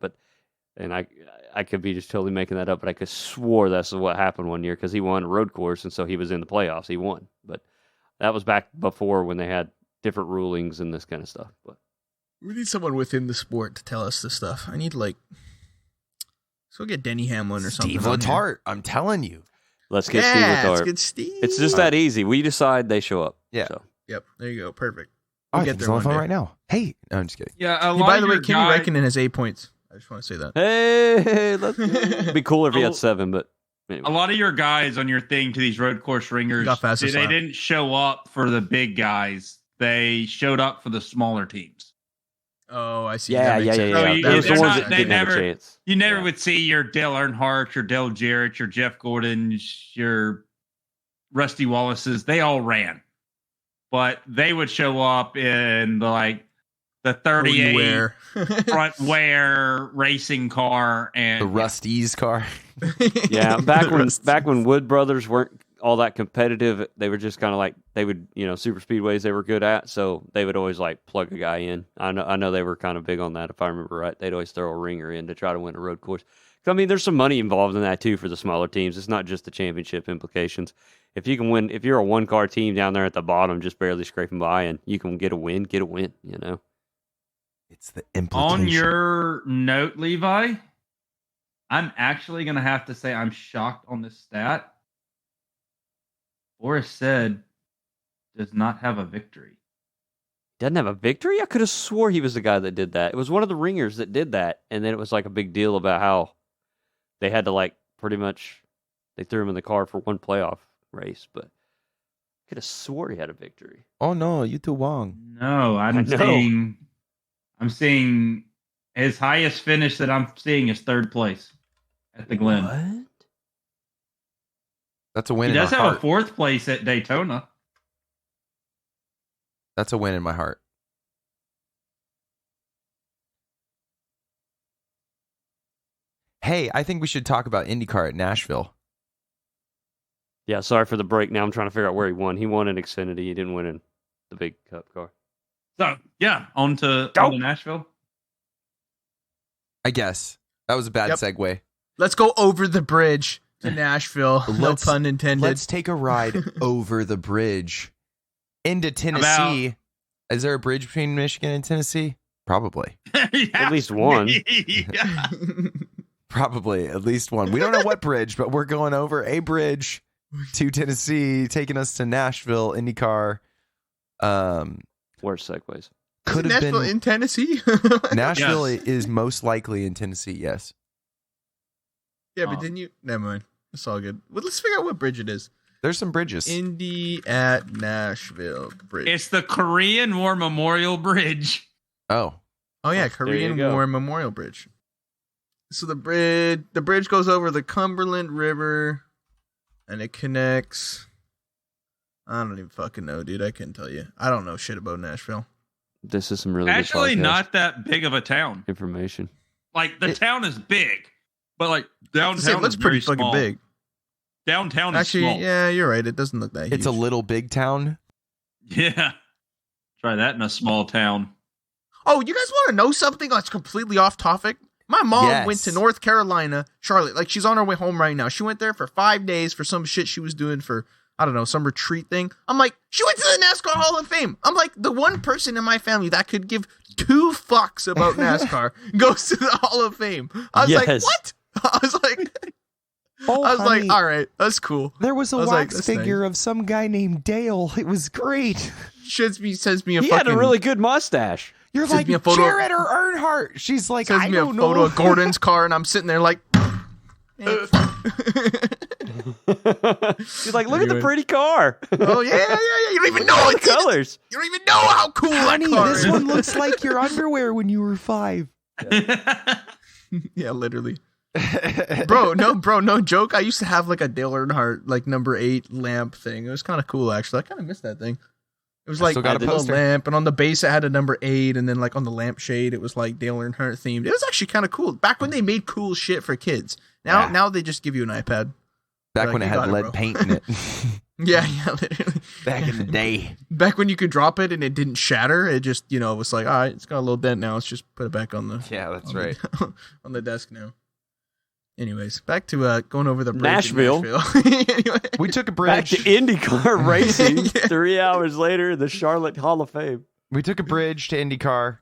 And I could be just totally making that up, but I could swore that's what happened one year because he won a road course, and so he was in the playoffs. He won. But that was back before when they had different rulings and this kind of stuff. But We need someone within the sport to tell us this stuff. I need let's go get Denny Hamlin or something. Steve on here. Letarte, I'm telling you. let's get Yeah, Steve let's Letarte. get Steve. It's just that easy. We decide, they show up. Yeah. So. Yep, there you go. Perfect. Oh, We'll I get think he's there on the one phone day. right now. Hey, no, I'm just kidding. Yeah, a Hey, lot by of the way, your Kimi guys- Räikkönen has 8 points. I just want to say that. Hey, it'd be cooler if he had 7, but anyway. A lot of your guys on your thing to these road course ringers, Got fastest they lap. didn't show up for the big guys. They showed up for the smaller teams. Oh, I see. Yeah. So It you- was the they're ones not- that they didn't have a never- chance. You never Yeah. would see your Dale Earnhardt, your Dale Jarrett, your Jeff Gordons, your Rusty Wallaces. They all ran, but they would show up in the 38 Wear. front wear racing car and The Rusty's car. Yeah, back when Wood Brothers weren't all that competitive, they were just kind of like they would, super speedways they were good at, so they would always plug a guy in. I know they were kind of big on that, if I remember right. They'd always throw a ringer in to try to win a road course. I mean, there's some money involved in that too for the smaller teams. It's not just the championship implications. If you can win, if you're a one car team down there at the bottom, just barely scraping by, and you can get a win. It's the implication. On your note, Levi, I'm actually going to have to say I'm shocked on this stat. Boris said does not have a victory. Doesn't have a victory? I could have swore he was the guy that did that. It was one of the ringers that did that, and then it was like a big deal about how they had to pretty much they threw him in the car for one playoff race, but I could have swore he had a victory. Oh no, you too wrong. No, I I'm know. seeing his highest finish that I'm seeing is third place at the Glen. What? That's a win He in does my have heart. a fourth place at Daytona. That's a win in my heart. Hey, I think we should talk about IndyCar at Nashville. Yeah, sorry for the break. Now I'm trying to figure out where he won. He won in Xfinity. He didn't win in the big Cup car. So yeah, on to Nashville. I guess. That was a bad Yep. segue. Let's go over the bridge to Nashville. No Let's- pun intended. Let's take a ride over the bridge into Tennessee. Is there a bridge between Michigan and Tennessee? Probably. At least one. Yeah. Probably at least one. We don't know what bridge, but we're going over a bridge to Tennessee, taking us to Nashville, IndyCar. Worst segues. Could Is have Nashville been in Tennessee? Nashville Yes. is most likely in Tennessee. Yes. Yeah, but didn't you? Never mind. It's all good. Well, let's figure out what bridge it is. There's some bridges. Indy at Nashville Bridge. It's the Korean War Memorial Bridge. Oh, Oh yeah, you Korean go. War Memorial Bridge. So the bridge goes over the Cumberland River, and it connects. I don't even fucking know, dude. I couldn't tell you. I don't know shit about Nashville. This is some really Actually, good podcast not that big of a town. information. The town is big, but downtown It looks is pretty very fucking small. big. Downtown is Actually, small. yeah, you're right. It doesn't look that huge. it's a little big town. Yeah. Try that in a small town. Oh, you guys want to know something that's completely off topic? My mom went to North Carolina, Charlotte. Like, she's on her way home right now. She went there for 5 days for some shit she was doing for, I don't know, some retreat thing. I'm like, she went to the NASCAR Hall of Fame. I'm like, the one person in my family that could give 2 fucks about NASCAR goes to the Hall of Fame. I was like, what? I was like, all right, that's cool. There was a wax figure of some guy named Dale. It was great. Sends me He had a really good mustache. You're like Jared or Earnhardt. She's like, I don't know. Photo of Gordon's car, and I'm sitting there like. She's like, look at the pretty car. Oh yeah. You don't even know the colors. You don't even know how cool that car is. This one looks like your underwear when you were 5. Yeah, literally. bro, no joke. I used to have like a Dale Earnhardt like number 8 lamp thing. It was kind of cool actually. I kind of missed that thing. It was like a little lamp, and on the base it had a number 8, and then like on the lampshade it was like Dale Earnhardt themed. It was actually kind of cool back when they made cool shit for kids. Now they just give you an iPad. Back when it had lead paint in it. Yeah, literally. Back in the day. Back when you could drop it and it didn't shatter. It just, it was like, all right, it's got a little dent now. Let's just put it back on the. Yeah, that's right. On the desk now. Anyways, back to going over the bridge Nashville. Anyway. We took a bridge. Back to Indy Car racing 3 hours later, the Charlotte Hall of Fame. We took a bridge to Indy Car,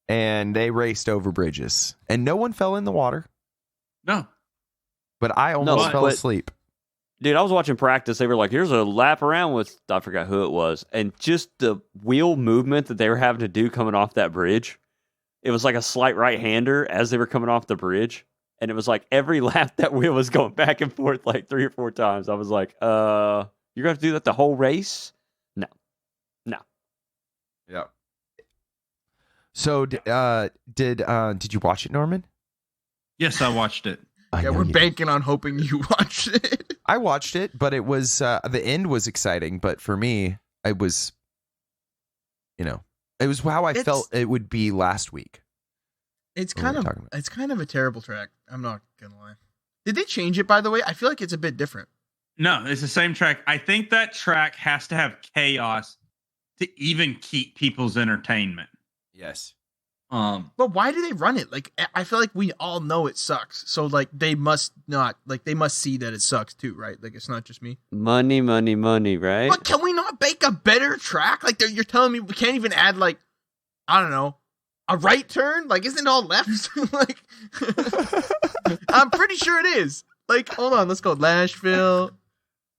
and they raced over bridges. And no one fell in the water. No. But I almost fell asleep. Dude, I was watching practice. They were like, here's a lap around with, I forgot who it was. And just the wheel movement that they were having to do coming off that bridge. It was like a slight right-hander as they were coming off the bridge. And it was like every lap that wheel was going back and forth like 3 or 4 times. I was like, you're going to have to do that the whole race? No. Yeah. So did you watch it, Norman? Yes, I watched it. Yeah, we're banking on hoping you watched it. I watched it, but it was the end was exciting. But for me, it was, it was how I felt it would be last week. It's kind of a terrible track. I'm not gonna lie. Did they change it, by the way? I feel like it's a bit different. No, it's the same track. I think that track has to have chaos to even keep people's entertainment. Yes. But why do they run it? Like, I feel like we all know it sucks. So like they must see that it sucks too, right? Like it's not just me. Money, right? But can we not make a better track? Like you're telling me we can't even add like, I don't know, a right turn? Like, isn't it all left? Like, I'm pretty sure it is. Like, hold on, let's go. Nashville,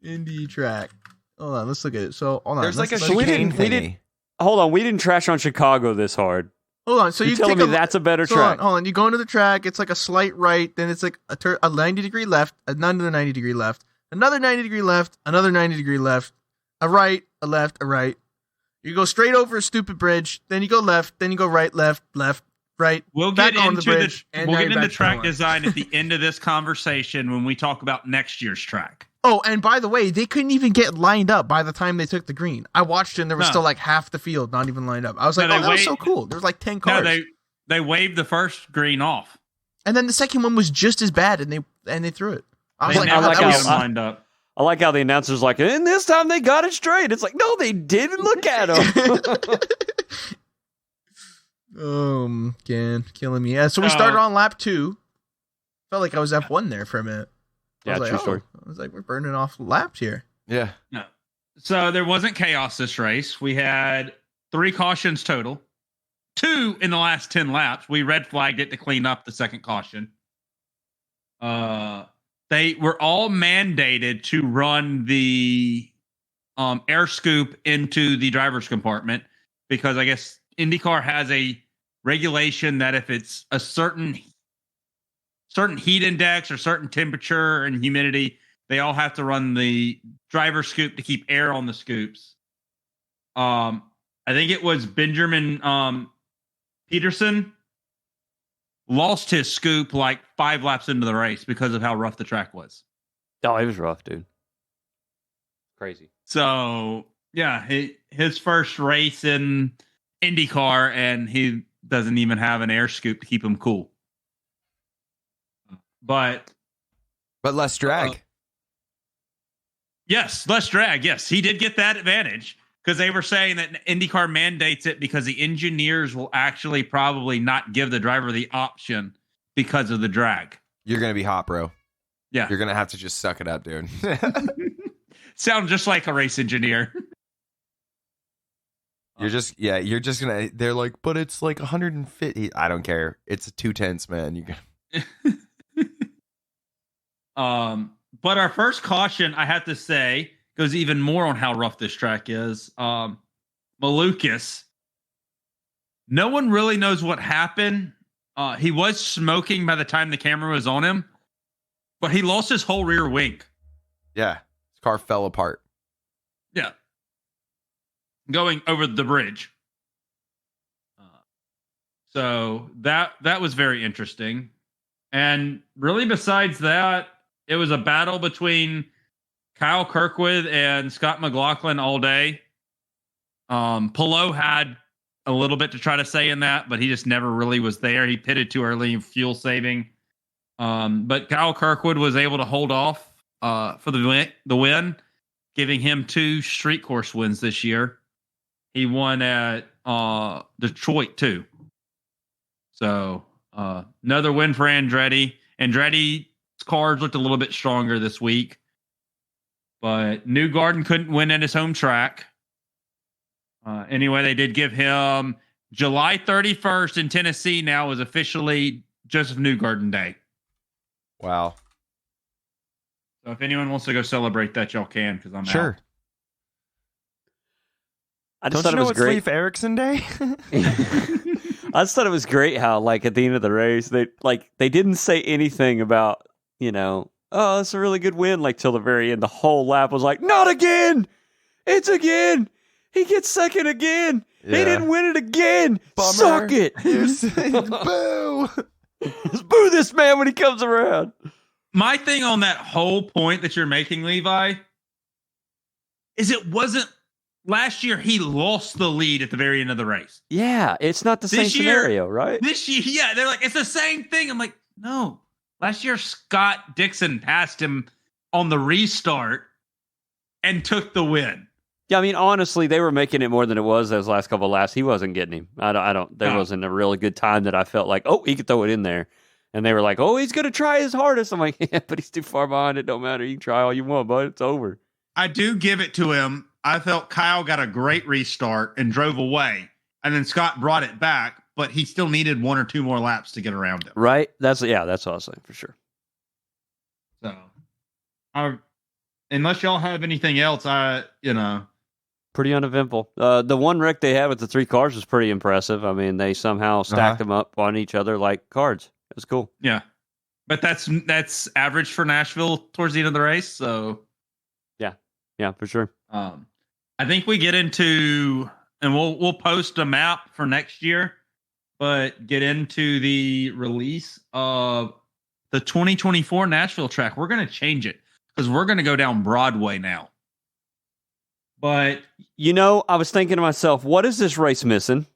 Indy track. Hold on, let's look at it. So, hold on. There's like a chicane thingy. Hold on, we didn't trash on Chicago this hard. Hold on, so you're telling me that's a better track? Hold on, you go into the track. It's like a slight right, then it's like a 90-degree left, another 90-degree left, another 90-degree left, another 90-degree left, a right, a left, a right. You go straight over a stupid bridge, then you go left, then you go right, left, right. We'll get into track design at the end of this conversation when we talk about next year's track. Oh, and by the way, they couldn't even get lined up by the time they took the green. I watched it and there was still like half the field not even lined up. I was like, that was so cool. There was like 10 cars. No, they waved the first green off. And then the second one was just as bad and they threw it. I was lined up. I like how the announcer's like, and this time they got it straight. It's like, no, they didn't. Look at them. Killing me. Yeah, so we started on lap 2. Felt like I was F1 there for a minute. Yeah, true story. I was like, we're burning off laps here. Yeah. No. So there wasn't chaos this race. We had 3 cautions total. 2 in the last 10 laps. We red flagged it to clean up the second caution. They were all mandated to run the air scoop into the driver's compartment because I guess IndyCar has a regulation that if it's a certain heat index or certain temperature and humidity, they all have to run the driver scoop to keep air on the scoops. I think it was Benjamin Peterson lost his scoop like 5 laps into the race because of how rough the track was. Oh, it was rough, dude. Crazy. So, yeah, his first race in IndyCar, and he doesn't even have an air scoop to keep him cool. But less drag. Yes, less drag. Yes, he did get that advantage. because they were saying that IndyCar mandates it because the engineers will actually probably not give the driver the option because of the drag. You're going to be hot, bro. Yeah. You're going to have to just suck it up, dude. Sound just like a race engineer. You're just going to, they're like, but it's like 150. I don't care. It's a 210s, man. But our first caution, I have to say, goes even more on how rough this track is. Malukas. No one really knows what happened. He was smoking by the time the camera was on him, but he lost his whole rear wing. Yeah. His car fell apart. Yeah. Going over the bridge. So that was very interesting. And really besides that, it was a battle between Kyle Kirkwood and Scott McLaughlin all day. Pelot had a little bit to try to say in that, but he just never really was there. He pitted too early in fuel saving. But Kyle Kirkwood was able to hold off for the win, giving him 2 street course wins this year. He won at Detroit too. So another win for Andretti. Andretti's cars looked a little bit stronger this week, but Newgarden couldn't win at his home track. Anyway, they did give him July 31st in Tennessee now is officially Joseph Newgarden Day. Wow. So if anyone wants to go celebrate that, y'all can, because I'm Sure. out. I just Don't thought you it know was it's great. Leif Erikson Day? I just thought it was great how, like, at the end of the race, they didn't say anything about, oh, it's a really good win, like, till the very end. The whole lap was like, not again! It's again! He gets second again! Yeah. He didn't win it again! Bummer. Suck it! Boo! Just boo this man when he comes around! My thing on that whole point that you're making, Levi, is it wasn't last year he lost the lead at the very end of the race. Yeah, it's not the same scenario, right? This year, yeah, they're like, it's the same thing. I'm like, no. Last year, Scott Dixon passed him on the restart and took the win. Yeah, I mean, honestly, they were making it more than it was those last couple of laps. He wasn't getting him. There wasn't a really good time that I felt like, oh, he could throw it in there. And they were like, oh, he's going to try his hardest. I'm like, yeah, but he's too far behind. It don't matter. You can try all you want, but it's over. I do give it to him. I felt Kyle got a great restart and drove away. And then Scott brought it back, but he still needed 1 or 2 more laps to get around him. Right? That's what I was saying for sure. So, unless y'all have anything else, Pretty uneventful. The one wreck they had with the 3 cars was pretty impressive. I mean, they somehow stacked them up on each other like cards. It was cool. Yeah. But that's average for Nashville towards the end of the race. So, yeah, for sure. I think we get into, and we'll post a map for next year, but get into the release of the 2024 Nashville track. We're going to change it because we're going to go down Broadway now. But I was thinking to myself, what is this race missing?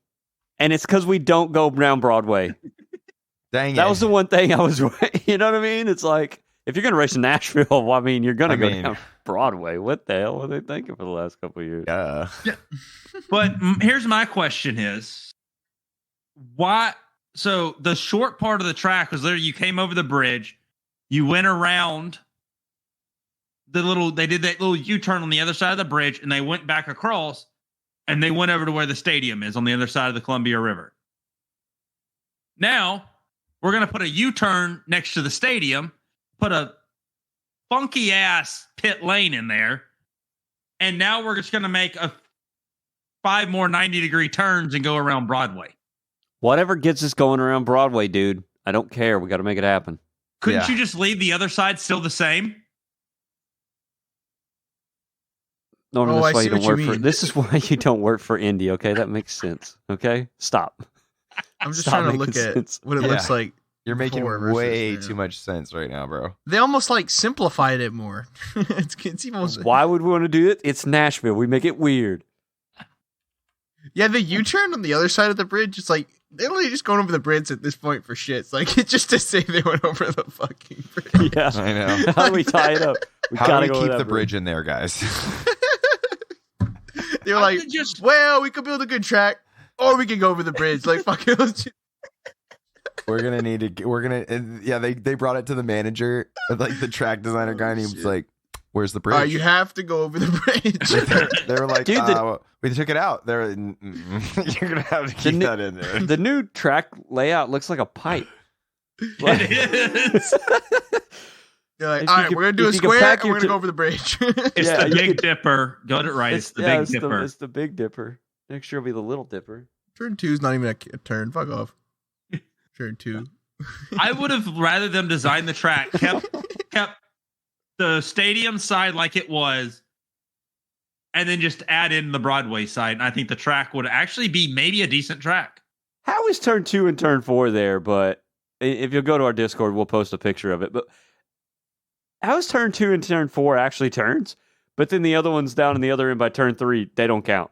And it's because we don't go down Broadway. Dang it. That was the one thing I was, you know what I mean? It's like, if you're going to race in Nashville, well, I mean, you're going to go down Broadway. What the hell were they thinking for the last couple of years? Yeah. But here's my question is, why? So the short part of the track was literally you came over the bridge, you went around they did that little U-turn on the other side of the bridge, and they went back across, and they went over to where the stadium is on the other side of the Columbia River. Now, we're going to put a U-turn next to the stadium, put a funky-ass pit lane in there, and now we're just going to make 5 more 90-degree turns and go around Broadway. Whatever gets us going around Broadway, dude. I don't care. We got to make it happen. Couldn't you just leave the other side still the same? No, I that's why see you don't what you work for. mean. This is why you don't work for Indy. Okay, that makes sense. Okay, stop. I'm just Stop trying to making look at sense. what it looks like. You're making before versus way now. too much sense right now, bro. They almost like simplified it more. it's almost, Why would we want to do it? It's Nashville. We make it weird. yeah, the U-turn on the other side of the bridge. It's like they're literally just going over the bridge at this point for shits. Like it's just to say they went over the fucking bridge. Yeah, I know. How do we tie it up? We How gotta do we go keep with the that bridge in there, guys? They're like, well, we could build a good track, or we can go over the bridge. Like, fuck it. We're gonna need to. We're gonna. Yeah, they brought it to the manager, like the track designer guy, and he was like, "Where's the bridge?" You have to go over the bridge. They were like, Dude, we took it out. You're gonna have to keep that in there. The new track layout looks like a pipe. It is. You're like, all right, we're gonna do a square, and we're gonna go over the bridge. It's the Big Dipper. Got it right. It's the Big Dipper. It's the Big Dipper. Next year will be the Little Dipper. Turn 2 is not even a turn. Fuck off. Turn 2. I would have rather them design the track, kept the stadium side like it was, and then just add in the Broadway side. And I think the track would actually be maybe a decent track. How is turn 2 and turn 4 there? But if you'll go to our Discord, we'll post a picture of it. But how is turn 2 and turn 4 actually turns? But then the other ones down in the other end by turn 3, they don't count.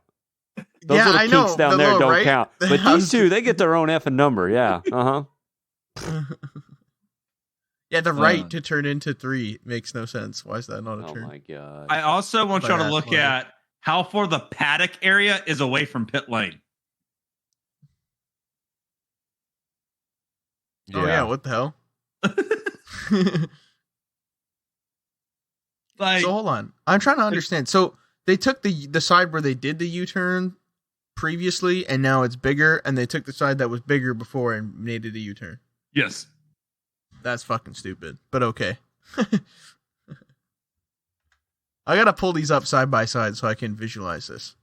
Those little I know. kinks down there don't count. But these two, they get their own effing number. Yeah. Yeah, the right to turn into 3 makes no sense. Why is that not a turn? Oh my god! I also want y'all to look at how far the paddock area is away from pit lane. Yeah. Oh yeah, what the hell? So hold on, I'm trying to understand. So they took the side where they did the U-turn previously, and now it's bigger, and they took the side that was bigger before and made it a U-turn. Yes. That's fucking stupid, but okay. I gotta pull these up side by side so I can visualize this.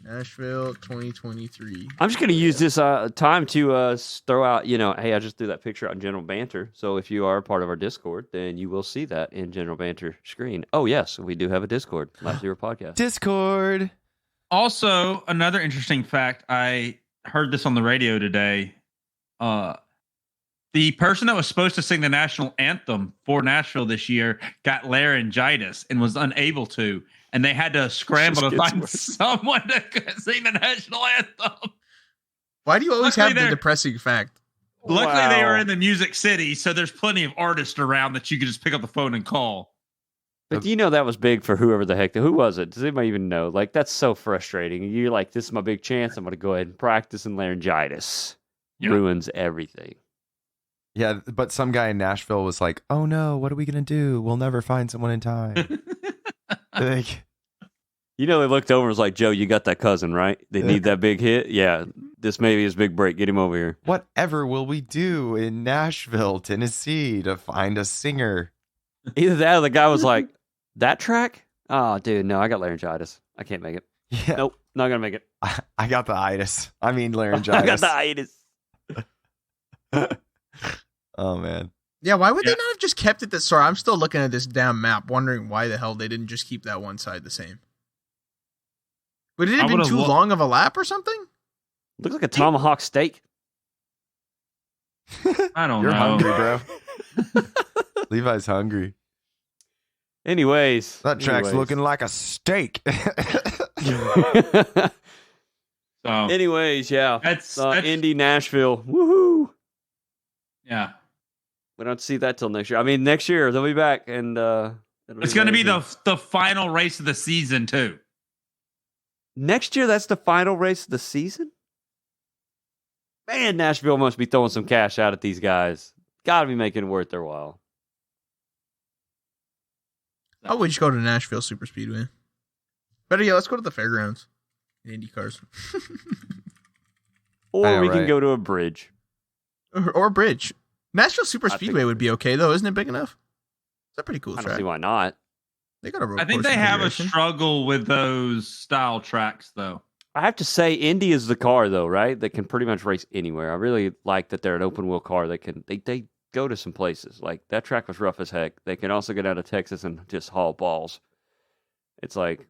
Nashville 2023. I'm just gonna use this time to throw out, hey, I just threw that picture out in General Banter. So if you are a part of our Discord, then you will see that in General Banter screen. Oh yes, we do have a Discord. Lap Zero Podcast. Discord. Also, another interesting fact, I heard this on the radio today. The person that was supposed to sing the national anthem for Nashville this year got laryngitis and was unable to, and they had to scramble to find someone to sing the national anthem. Why do you always have the depressing fact? Luckily, they were in the Music City, so there's plenty of artists around that you can just pick up the phone and call. But that was big for whoever the heck. Who was it? Does anybody even know? Like, that's so frustrating. You're like, this is my big chance. I'm going to go ahead and practice, and laryngitis ruins everything. Yeah, but some guy in Nashville was like, "Oh no, what are we gonna do? We'll never find someone in time." They looked over and was like, "Joe, you got that cousin, right? They need that big hit. Yeah, this may be his big break. Get him over here." Whatever will we do in Nashville, Tennessee, to find a singer? Either that or the guy was like, "That track? Oh, dude, no, I got laryngitis. I can't make it. Yeah. Nope, not gonna make it. I got the itis. I mean laryngitis. I got the itis." Oh man. Yeah, why would they not have just kept it this? Sorry, I'm still looking at this damn map, wondering why the hell they didn't just keep that one side the same. Would it have been too long of a lap or something? Looks like a tomahawk steak. I don't know. You're hungry, bro. Levi's hungry. Anyways, that track's looking like a steak. Anyways, yeah, that's Indy, Nashville. Woohoo! Yeah. We don't see that till next year. I mean, next year they'll be back, and it's going to be the final race of the season too. Next year, that's the final race of the season. Man, Nashville must be throwing some cash out at these guys. Got to be making it worth their while. I would just go to Nashville Super Speedway. Better yet, let's go to the fairgrounds. Indy cars. Or we can go to a bridge. Or a bridge. Nashville Super Speedway would be okay, though. Isn't it big enough? It's a pretty cool track. I don't see why not. They got a road I think they have a struggle with those style tracks, though. I have to say, Indy is the car, though, right? That can pretty much race anywhere. I really like that they're an open-wheel car. They go to some places. Like, that track was rough as heck. They can also go down to Texas and just haul balls. It's, like,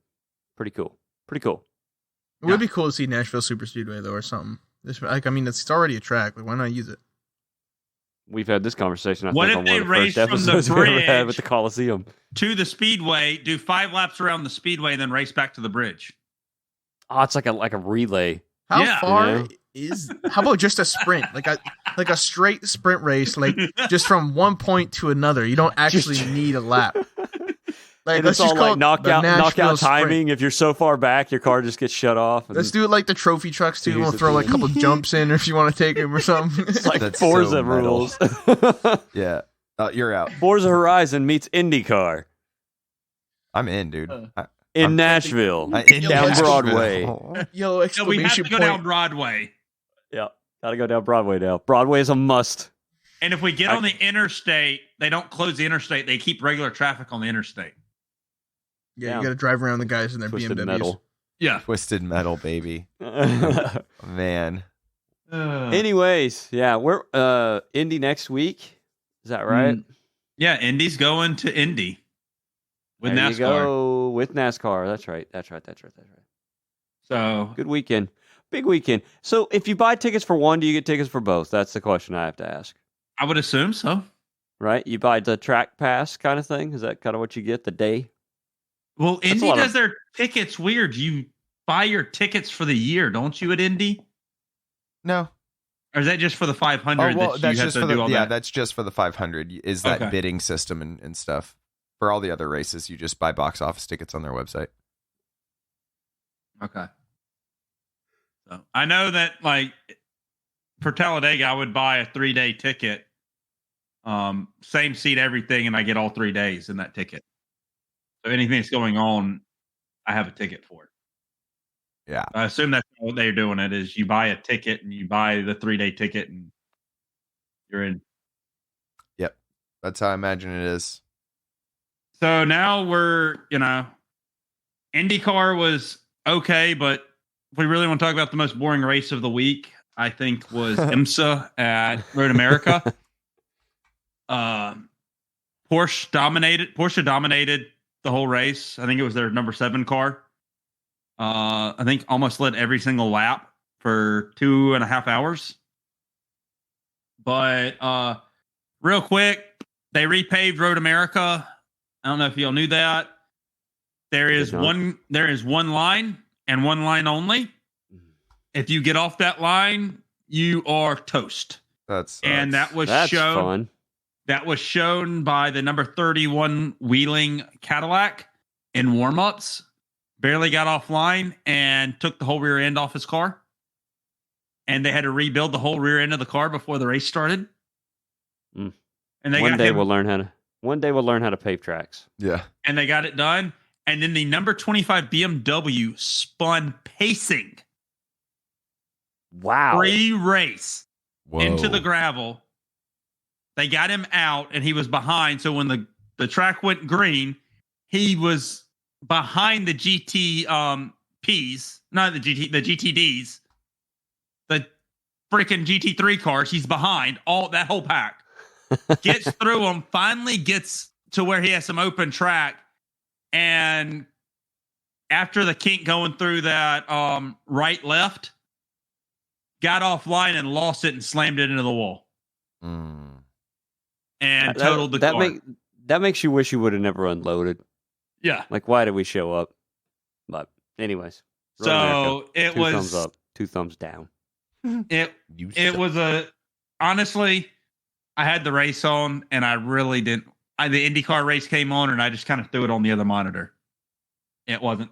pretty cool. Pretty cool. It would be cool to see Nashville Super Speedway, though, or something. It's already a track. Like, why not use it? We've had this conversation, I what think, on one of the first episodes we ever had with the Coliseum. To the Speedway, do 5 laps around the Speedway, and then race back to the bridge. Oh, it's like a relay. How far is? How about just a sprint, like a straight sprint race, like just from one point to another? You don't actually need a lap. Like, And let's it's just all call like it the knockout Nashville Sprint. timing. If you're so far back, your car just gets shut off. And Let's do it like the trophy trucks too. We'll Jeez, throw like a dude. couple jumps in if you want to take them or something. It's like That's Forza so metal. rules. Yeah. You're out. Forza Horizon meets Indy Car I'm in, dude. in Nashville, I'm in down Nashville. Broadway. Yo, So we have to exclamation go point. down Broadway. Yeah, gotta go down Broadway now. Broadway is a must. And if we get on the interstate, they don't close the interstate. They keep regular traffic on the interstate. Yeah, you got to drive around the guys in their Twisted BMWs. metal. Yeah. Twisted metal, baby. Man. Anyways, yeah, we're Indy next week. Is that right? Yeah, Indy's going to Indy with There NASCAR. you go, with NASCAR. That's right. So Good weekend. Big weekend. So if you buy tickets for one, do you get tickets for both? That's the question I have to ask. I would assume so. Right? You buy the track pass kind of thing? Is that kind of what you get the day? Well, That's Indy a lot does of- their tickets weird. You buy your tickets for the year, don't you, at Indy? No. Or is that just for the 500 Oh, well, that that's you have just to for do the all that? that's just for the 500. Is that Okay. bidding system and stuff. For all the other races, you just buy box office tickets on their website. Okay. So I know that, like, for Talladega, I would buy a 3-day ticket, same seat, everything, and I get all 3 days in that ticket. So anything that's going on, I have a ticket for it. Yeah. I assume that's what they're doing. It is you buy a ticket and you buy the 3-day ticket and you're in. Yep. That's how I imagine it is. So now we're, IndyCar was okay, but if we really want to talk about the most boring race of the week, I think was IMSA at Road America. Porsche dominated the whole race. I think it was their number 7 car. I think almost led every single lap for 2.5 hours. But real quick, they repaved Road America. I don't know if y'all knew that. There is one line and one line only. If you get off that line, you are toast. And that was shown. Fun. That was shown by the number 31 Wheeling Cadillac in warm-ups. Barely got offline and took the whole rear end off his car. And they had to rebuild the whole rear end of the car before the race started. Mm. And One day we'll learn how to pave tracks. Yeah. And they got it done. And then the number 25 BMW spun pacing. Wow. Pre-race Whoa. into the gravel. They got him out and he was behind. So when the track went green, he was behind the GTPs, not the GTDs, the freaking GT3 cars. He's behind that whole pack. Gets through them, finally gets to where he has some open track. And after the kink going through that right left, got offline and lost it and slammed it into the wall. And totaled the car. That makes you wish you would have never unloaded. Yeah. Like, why did we show up? But anyways. Road So America, it was 2 thumbs up, 2 thumbs down. It was honestly, I had the race on and I really didn't. The IndyCar race came on and I just kind of threw it on the other monitor. It wasn't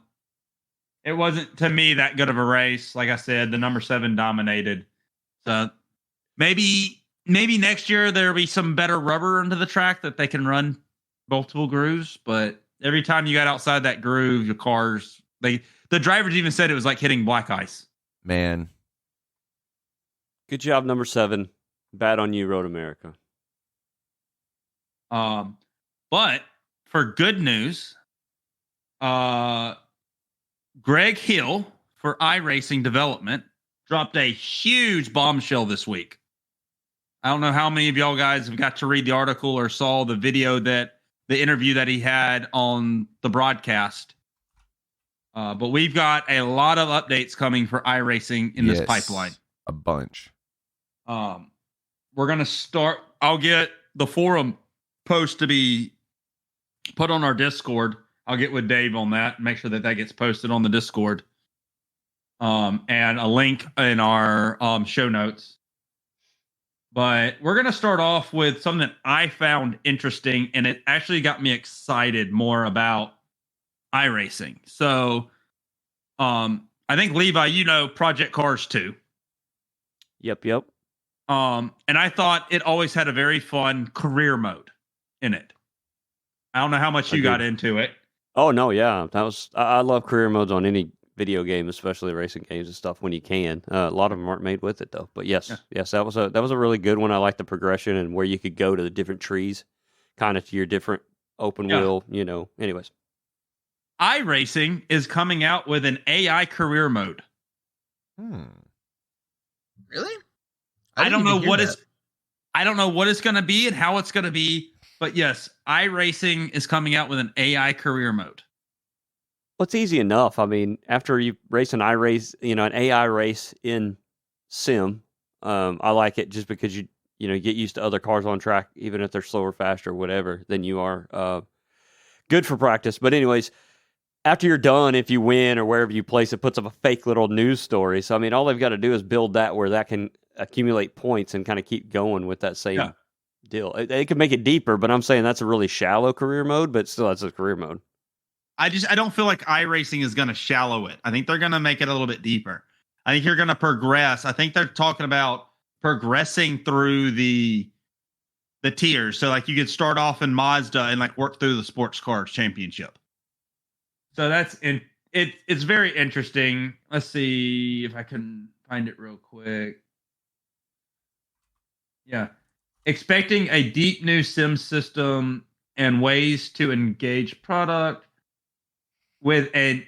to me that good of a race. Like I said, the number 7 dominated. So maybe next year there'll be some better rubber under the track that they can run multiple grooves. But every time you got outside that groove, your cars, the drivers even said it was like hitting black ice. Man. Good job, number 7. Bad on you, Road America. But for good news, Greg Hill for iRacing Development dropped a huge bombshell this week. I don't know how many of y'all guys have got to read the article or saw the video the interview that he had on the broadcast. But we've got a lot of updates coming for iRacing in this pipeline. A bunch. We're going to start. I'll get the forum post to be put on our Discord. I'll get with Dave on that and make sure that gets posted on the Discord. And a link in our show notes. But we're going to start off with something that I found interesting, and it actually got me excited more about iRacing. So, I think Levi, you know Project Cars 2. Yep. And I thought it always had a very fun career mode in it. I don't know how much you got into it. Oh no, yeah, I love career modes on any video game, especially racing games and stuff when you can. A lot of them aren't made with it though. But yes, that was a really good one. I like the progression and where you could go to the different trees, kind of to your different open wheel. Anyways, iRacing is coming out with an AI career mode. Really? I don't know what it's going to be and how it's going to be, but yes, iRacing is coming out with an AI career mode. Well, it's easy enough. I mean, after you race an iRace, an AI race in sim, I like it just because you get used to other cars on track, even if they're slower, faster, whatever than you are. Good for practice. But anyways, after you're done, if you win or wherever you place it, puts up a fake little news story. So I mean, all they've got to do is build that where that can accumulate points and kind of keep going with that same deal. They could make it deeper, but I'm saying that's a really shallow career mode, but still that's a career mode. I don't feel like iRacing is going to shallow it. I think they're going to make it a little bit deeper. I think you're going to progress. I think they're talking about progressing through the tiers. So like you could start off in Mazda and like work through the sports cars championship. So it's very interesting. Let's see if I can find it real quick. Yeah. Expecting a deep new sim system and ways to engage product with an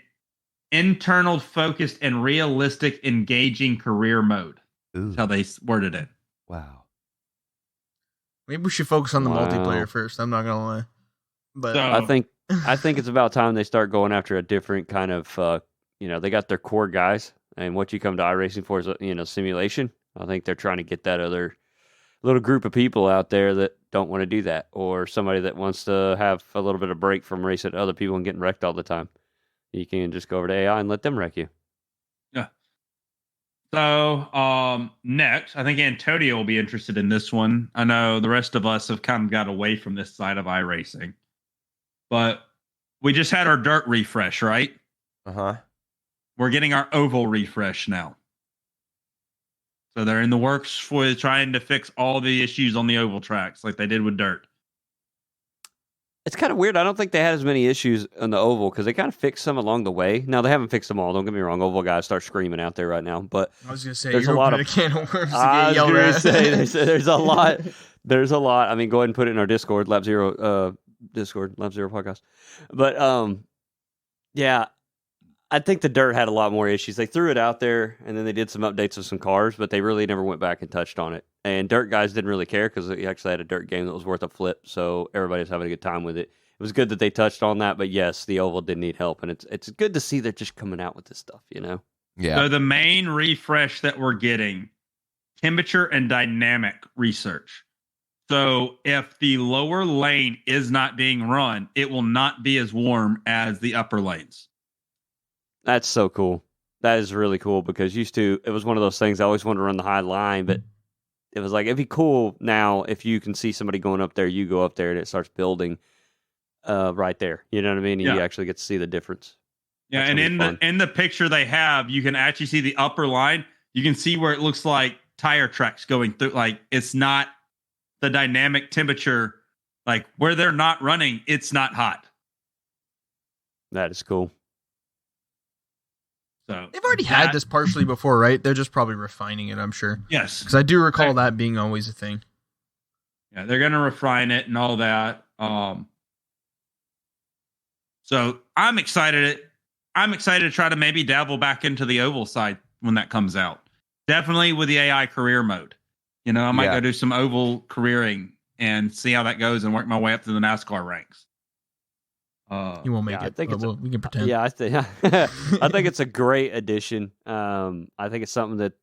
internal focused and realistic engaging career mode. That's how they worded it. Wow. Maybe we should focus on the multiplayer first. I'm not gonna lie, but I think it's about time they start going after a different kind of. They got their core guys, and what you come to iRacing for is simulation. I think they're trying to get that other little group of people out there that don't want to do that, or somebody that wants to have a little bit of break from racing other people and getting wrecked all the time. You can just go over to AI and let them wreck you. Yeah. So next, I think Antonio will be interested in this one. I know the rest of us have kind of got away from this side of iRacing, but we just had our dirt refresh, right? We're getting our oval refresh now. So they're in the works for trying to fix all the issues on the oval tracks like they did with dirt. It's kind of weird. I don't think they had as many issues on the oval because they kind of fixed some along the way. Now, they haven't fixed them all. Don't get me wrong. Oval guys start screaming out there right now. But I was going to say, there's a lot of a can of worms to I get was yelled going at. to say, there's a lot. There's a lot. I mean, go ahead and put it in our Discord, Lab Zero podcast. But, yeah, I think the dirt had a lot more issues. They threw it out there, and then they did some updates of some cars, but they really never went back and touched on it. And dirt guys didn't really care because they actually had a dirt game that was worth a flip, so everybody was having a good time with it. It was good that they touched on that, but yes, the oval did need help, and it's good to see they're just coming out with this stuff, Yeah. So the main refresh that we're getting, temperature and dynamic research. So if the lower lane is not being run, it will not be as warm as the upper lanes. That's so cool. That is really cool because it was one of those things I always wanted to run the high line, but it was like, it'd be cool now if you can see somebody going up there, you go up there and it starts building right there. You know what I mean? And you actually get to see the difference. Yeah, and in the picture they have, you can actually see the upper line. You can see where it looks like tire tracks going through. Like, it's not the dynamic temperature. Like, where they're not running, it's not hot. That is cool. So They've already had this partially before, right? They're just probably refining it, I'm sure. Yes. Because I do recall that being always a thing. Yeah, they're going to refine it and all that. So I'm excited. I'm excited to try to maybe dabble back into the oval side when that comes out. Definitely with the AI career mode. I might go do some oval careering and see how that goes and work my way up to the NASCAR ranks. You won't make it. We can pretend. Yeah, I think it's a great addition. I think it's something that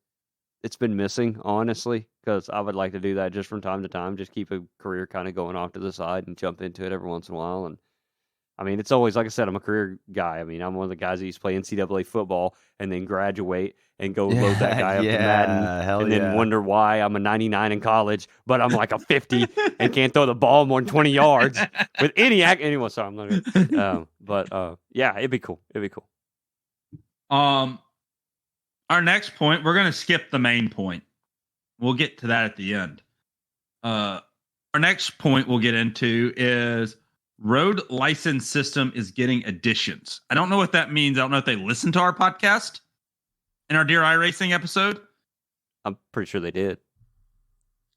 it's been missing, honestly, because I would like to do that just from time to time, just keep a career kind of going off to the side and jump into it every once in a while. And I mean, it's always, like I said, I'm a career guy. I mean, I'm one of the guys that used to play NCAA football and then graduate and go load that guy up to Madden and then wonder why I'm a 99 in college, but I'm like a 50 and can't throw the ball more than 20 yards with any act. Anyway, sorry, I'm not gonna, but yeah, it'd be cool. It'd be cool. Our next point, we're going to skip the main point. We'll get to that at the end. Our next point we'll get into is road license system is getting additions. I don't know what that means. I don't know if they listened to our podcast in our Dear iRacing episode. I'm pretty sure they did.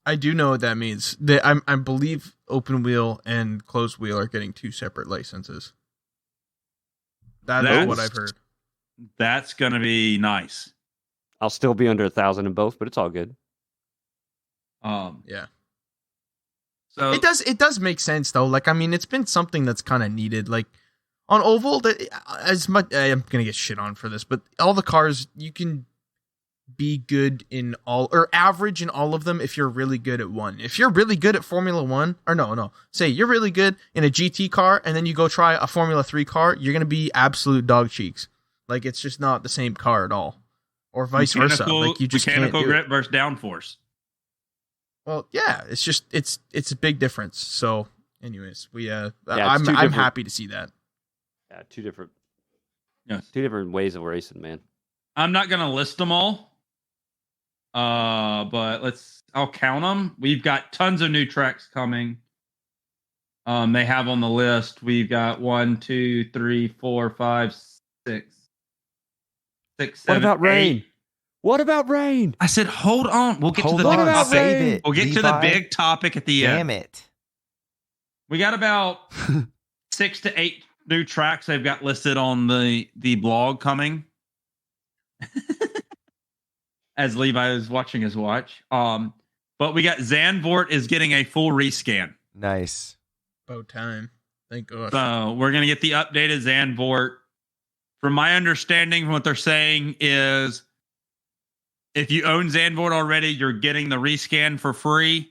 I do know what that means. I believe open wheel and closed wheel are getting 2 separate licenses. That's what I've heard. That's going to be nice. I'll still be under 1,000 in both, but it's all good. Yeah. So it does make sense though. Like, I mean, it's been something that's kind of needed. Like on oval, as much I'm gonna get shit on for this, but all the cars you can be good in all or average in all of them if you're really good at one. If you're really good at Formula 1, or no, say you're really good in a GT car and then you go try a Formula 3 car, you're gonna be absolute dog cheeks. Like, it's just not the same car at all. Or vice versa. Like, you just mechanical can't do grip it. versus downforce. Well, yeah, it's just it's a big difference. So, anyways, I'm happy to see that. Yeah, two different ways of racing, man. I'm not gonna list them all, but I'll count them. We've got tons of new tracks coming. They have on the list. We've got 1, 2, 3, 4, 5, 6, 7. What about rain? 8. What about rain? I said, hold on. We'll get to the What big about topic. rain? We'll get to the big topic at the end. Damn it. We got about 6 to 8 new tracks they've got listed on the blog coming. As Levi is watching his watch. But we got Zandvoort is getting a full rescan. Nice. About time. Thank gosh. So we're going to get the updated Zandvoort. From my understanding, what they're saying is if you own Zandvoort already, you're getting the rescan for free.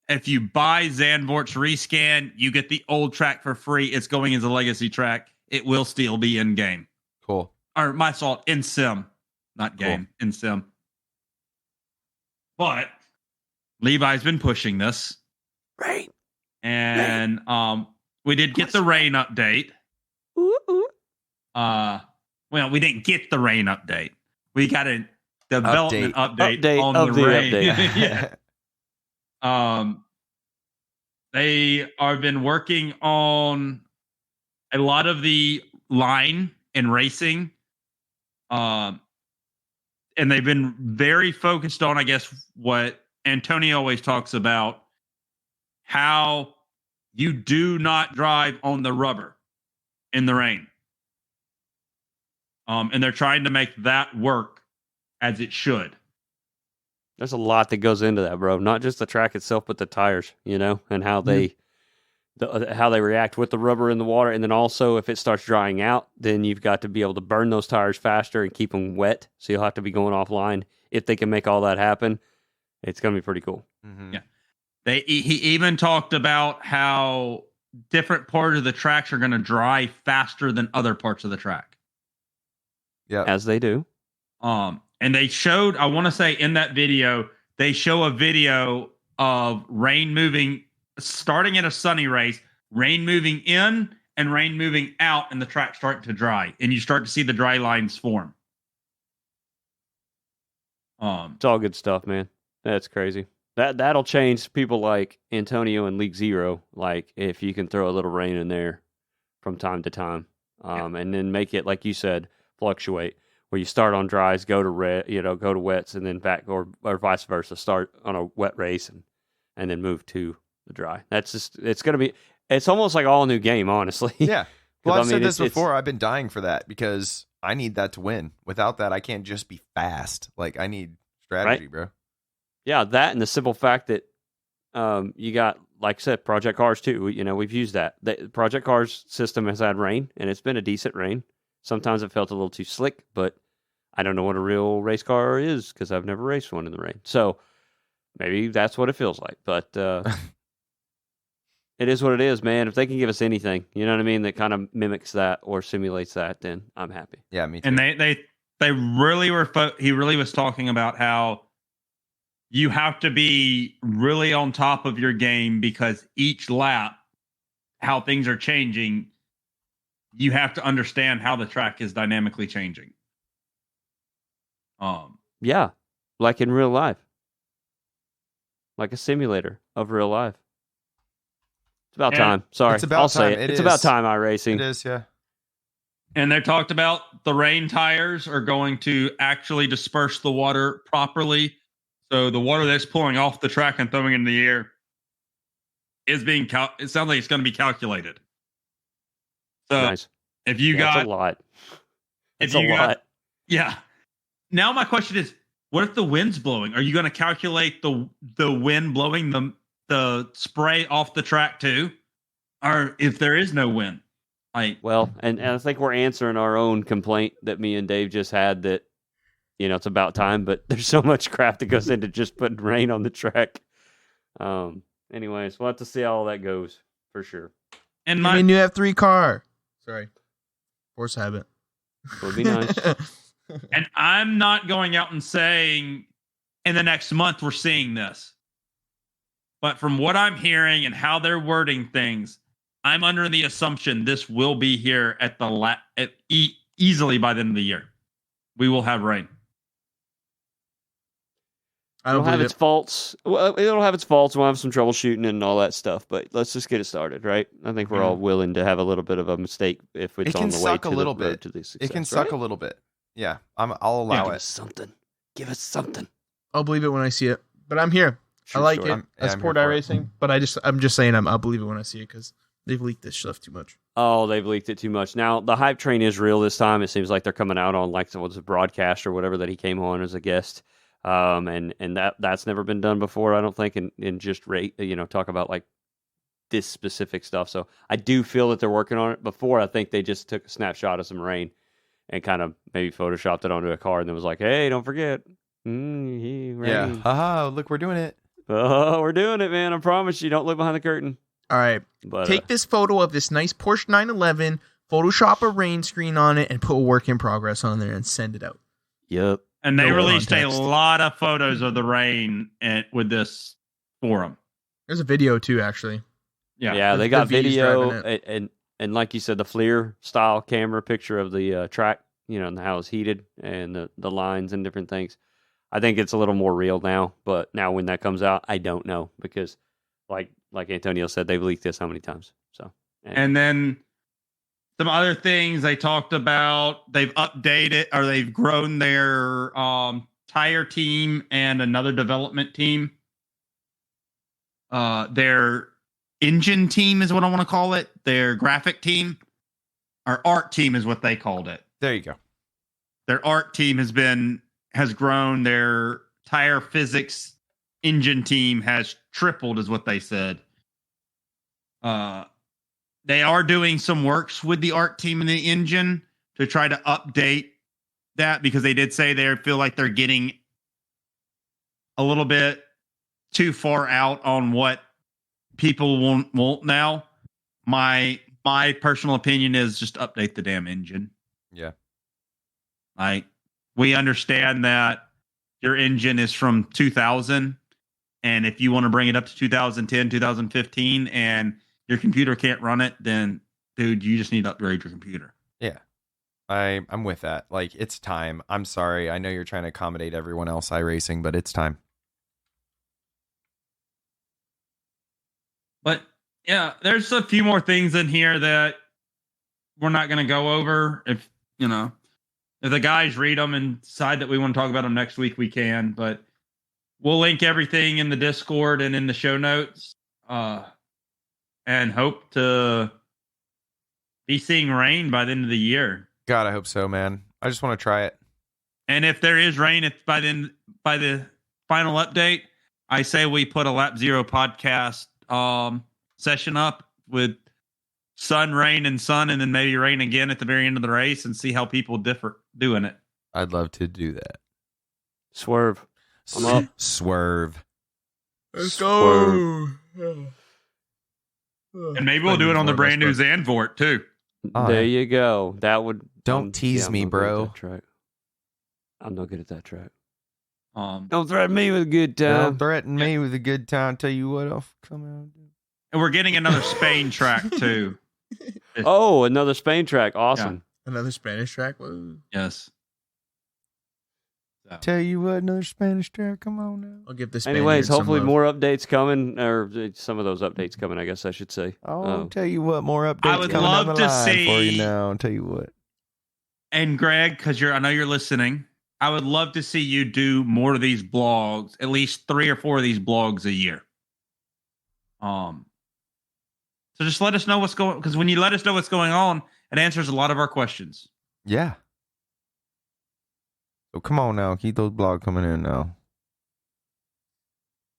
If you buy Zandvoort's rescan, you get the old track for free. It's going as a legacy track. It will still be in game. Cool. Or my fault, in sim. Not game, in sim. But Levi's been pushing this. Rain. And we did get the rain update. Ooh. Well, we didn't get the rain update. We got a development update on of the rain. update. Yeah. They have been working on a lot of the line and racing. And they've been very focused on, I guess, what Antonio always talks about, how you do not drive on the rubber in the rain. And they're trying to make that work as it should. There's a lot that goes into that, bro. Not just the track itself, but the tires, and how they react with the rubber in the water. And then also, if it starts drying out, then you've got to be able to burn those tires faster and keep them wet. So you'll have to be going offline. If they can make all that happen, it's going to be pretty cool. Mm-hmm. Yeah. He even talked about how different parts of the tracks are going to dry faster than other parts of the track. Yeah. As they do. And they showed, I want to say in that video, they show a video of rain moving, starting in a sunny race, rain moving in and rain moving out, and the track starting to dry. And you start to see the dry lines form. It's all good stuff, man. That's crazy. That'll change people like Antonio and League Zero, like if you can throw a little rain in there from time to time. And then make it, like you said, fluctuate. Where you start on dries, go to wets, and then back, or vice versa. Start on a wet race and then move to the dry. It's almost like all new game, honestly. Yeah. Well, I've said this before. I've been dying for that because I need that to win. Without that, I can't just be fast. Like, I need strategy, bro. Yeah, that and the simple fact that you got, like I said, Project Cars too. We've used that. The Project Cars system has had rain, and it's been a decent rain. Sometimes it felt a little too slick, but I don't know what a real race car is because I've never raced one in the rain. So maybe that's what it feels like. But it is what it is, man. If they can give us anything, you know what I mean, that kind of mimics that or simulates that, then I'm happy. Yeah, me too. And they really were. He really was talking about how you have to be really on top of your game because each lap, how things are changing, you have to understand how the track is dynamically changing. Yeah, like in real life, like a simulator of real life. It's about time. Sorry, It's about I'll time. say it. It It's is. about time. iRacing. It is, yeah. And they talked about the rain tires are going to actually disperse the water properly. So the water that's pouring off the track and throwing in the air is being it sounds like it's going to be calculated. So Nice. if you That's got a lot. if It's a you lot. got yeah. Now my question is, what if the wind's blowing? Are you going to calculate the wind blowing the spray off the track too? Or if there is no wind? Like, Well, and I think we're answering our own complaint that me and Dave just had that, you know, it's about time, but there's so much crap that goes into just putting rain on the track. Anyways, we'll have to see how all that goes for sure. and I mean, you have 3 car. Sorry. Force habit. Would be nice. And I'm not going out and saying in the next month we're seeing this. But from what I'm hearing and how they're wording things, I'm under the assumption this will be here at the easily by the end of the year. We will have rain. It'll have its faults. Well, it'll have its faults. We'll have some troubleshooting and all that stuff, but let's just get it started, right? I think we're all willing to have a little bit of a mistake if it's It on can the way suck to a little the road bit. to the success. It can suck a little bit. Yeah, I'll allow Give it. us something. Give us something. I'll believe it when I see it. But I'm here. True I like story. it. I support iRacing, but I'm just saying I'll believe it when I see it because they've leaked this stuff too much. Oh, they've leaked it too much. Now, the hype train is real this time. It seems like they're coming out on like what's a broadcast or whatever that he came on as a guest. And that's never been done before, I don't think, and just talk about like this specific stuff. So I do feel that they're working on it. Before, I think they just took a snapshot of some rain and kind of maybe photoshopped it onto a car and then was like, hey, don't forget. Rain. Yeah. Haha, look, we're doing it. Oh, we're doing it, man. I promise you. Don't look behind the curtain. All right. But Take this photo of this nice Porsche 911, Photoshop a rain screen on it, and put a work in progress on there and send it out. Yep. And they No released context. a lot of photos of the rain with this forum. There's a video too, actually. Yeah, they The got V's video driving and like you said, the FLIR style camera picture of the track, and how it's heated and the lines and different things. I think it's a little more real now, but now when that comes out, I don't know because, like Antonio said, they've leaked this how many times? So, And then some other things they talked about, they've updated or they've grown their tire team and another development team. Their engine team is what I want to call it. Their graphic team or art team is what they called it. There you go. Their art team has grown. Their tire physics engine team has tripled, is what they said. They are doing some works with the art team and the engine to try to update that because they did say they feel like they're getting a little bit too far out on what people want now. My personal opinion is just update the damn engine. Yeah. Like, we understand that your engine is from 2000, and if you want to bring it up to 2010, 2015, and your computer can't run it, then, dude, you just need to upgrade your computer. Yeah. I'm with that. Like, it's time. I'm sorry. I know you're trying to accommodate everyone else iRacing, but it's time. But, yeah, there's a few more things in here that we're not going to go over. If the guys read them and decide that we want to talk about them next week, we can. But we'll link everything in the Discord and in the show notes. And hope to be seeing rain by the end of the year. God, I hope so, man. I just want to try it. And if there is rain, it's by the final update, I say we put a Lap Zero podcast session up with sun, rain, and sun, and then maybe rain again at the very end of the race and see how people differ doing it. I'd love to do that. Swerve. I'm up. Swerve. Let's go. And maybe we'll do it on the brand new Zandvoort too. There you go. That would. Don't tease me, bro. I'm not good at that track. Don't threaten me with a good time. Don't threaten me with a good time. Tell you what, I'll come out. And we're getting another Spain track too. Oh, another Spain track. Awesome. Yeah. Another Spanish track? Yes. So. Tell you what, another Spanish track. Come on now. I'll give this. Anyways, hopefully more updates coming, or some of those updates coming, I guess I should say. I'll tell you what, more updates I would coming love down the to line see for you now. I'll tell you what. And Greg, because I know you're listening, I would love to see you do more of these blogs, at least 3 or 4 of these blogs a year. So just let us know what's going, because when you let us know what's going on, it answers a lot of our questions. Yeah. So come on now, keep those blogs coming in now.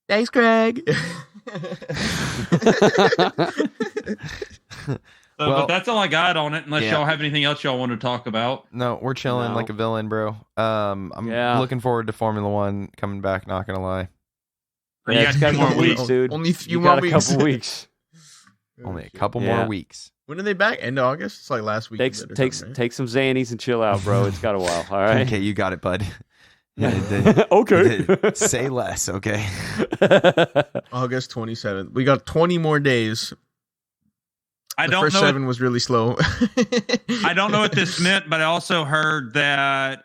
Thanks, Greg. But that's all I got on it, unless y'all have anything else y'all want to talk about. No, we're chilling like a villain, bro. I'm looking forward to Formula One coming back, not going to lie. You got 2 more weeks, dude. Only a few more weeks. A couple weeks. Only a couple more weeks. When are they back? End of August? It's like last week. Take some Xannies and chill out, bro. It's got a while. All right. Okay, you got it, bud. Okay. Say less, okay? August 27th. We got 20 more days. The first 7 was really slow. I don't know what this meant, but I also heard that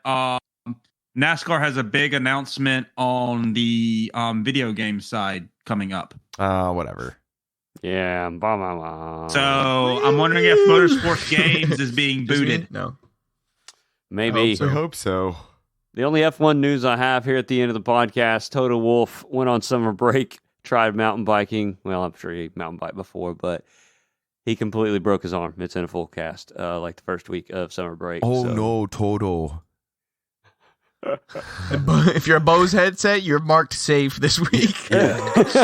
NASCAR has a big announcement on the video game side coming up. Whatever. Yeah. So I'm wondering if Motorsports Games is being booted. No. Maybe. I hope so. The only F1 news I have here at the end of the podcast, Toto Wolff went on summer break, tried mountain biking. Well, I'm sure he mountain biked before, but he completely broke his arm. It's in a full cast, like the first week of summer break. Oh, no, Toto. If you're a Bose headset, you're marked safe this week. Yeah.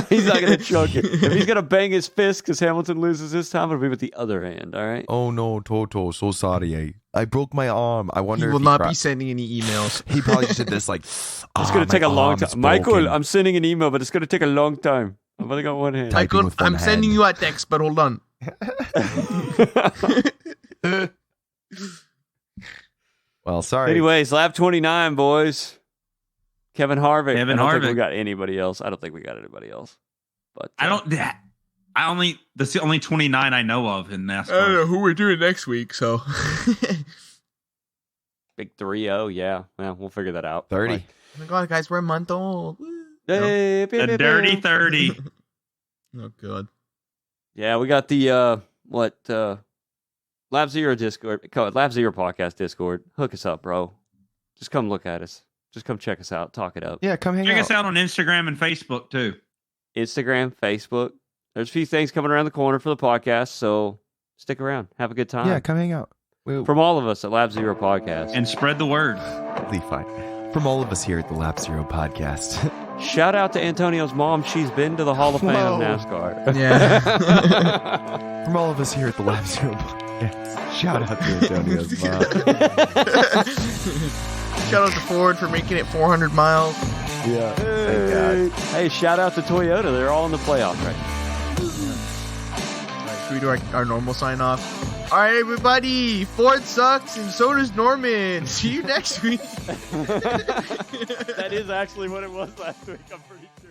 He's not going to choke it. If he's going to bang his fist because Hamilton loses this time, it'll be with the other hand, all right? Oh, no, Toto. So sorry. I broke my arm. I wonder he will not be sending any emails. He probably just did this like, it's going to take a long time. Michael, I'm sending an email, but it's going to take a long time. I've only got one hand. Michael, I'm sending you a text, but hold on. Well, sorry. Anyways, lap 29, boys. Kevin Harvick. I don't think we got anybody else. But that's the only 29 I know of in NASCAR. I don't know who we're doing next week, so big 3-0, yeah. Well, we'll figure that out. 30. Oh my god, guys, we're a month old. The dirty 30. Oh god. Yeah, we got the Lab Zero Discord, Lab Zero podcast Discord. Hook us up, bro. Just come look at us. Just come check us out. Talk it up. Yeah, come hang out. Check us out on Instagram and Facebook too. Instagram, Facebook. There's a few things coming around the corner for the podcast, so stick around. Have a good time. Yeah, come hang out. From all of us at Lab Zero Podcast. And spread the word. Fine. From all of us here at the Lab Zero Podcast. Shout out to Antonio's mom. She's been to the Hall of Fame of NASCAR. Yeah. From all of us here at the Lab Zero Podcast. Shout out to Antonio's mom. Shout out to Ford for making it 400 miles. Yeah. Thank God. Hey, shout out to Toyota. They're all in the playoff right now. All right, should we do our normal sign off? All right, everybody. Ford sucks, and so does Norman. See you next week. That is actually what it was last week. I'm pretty sure.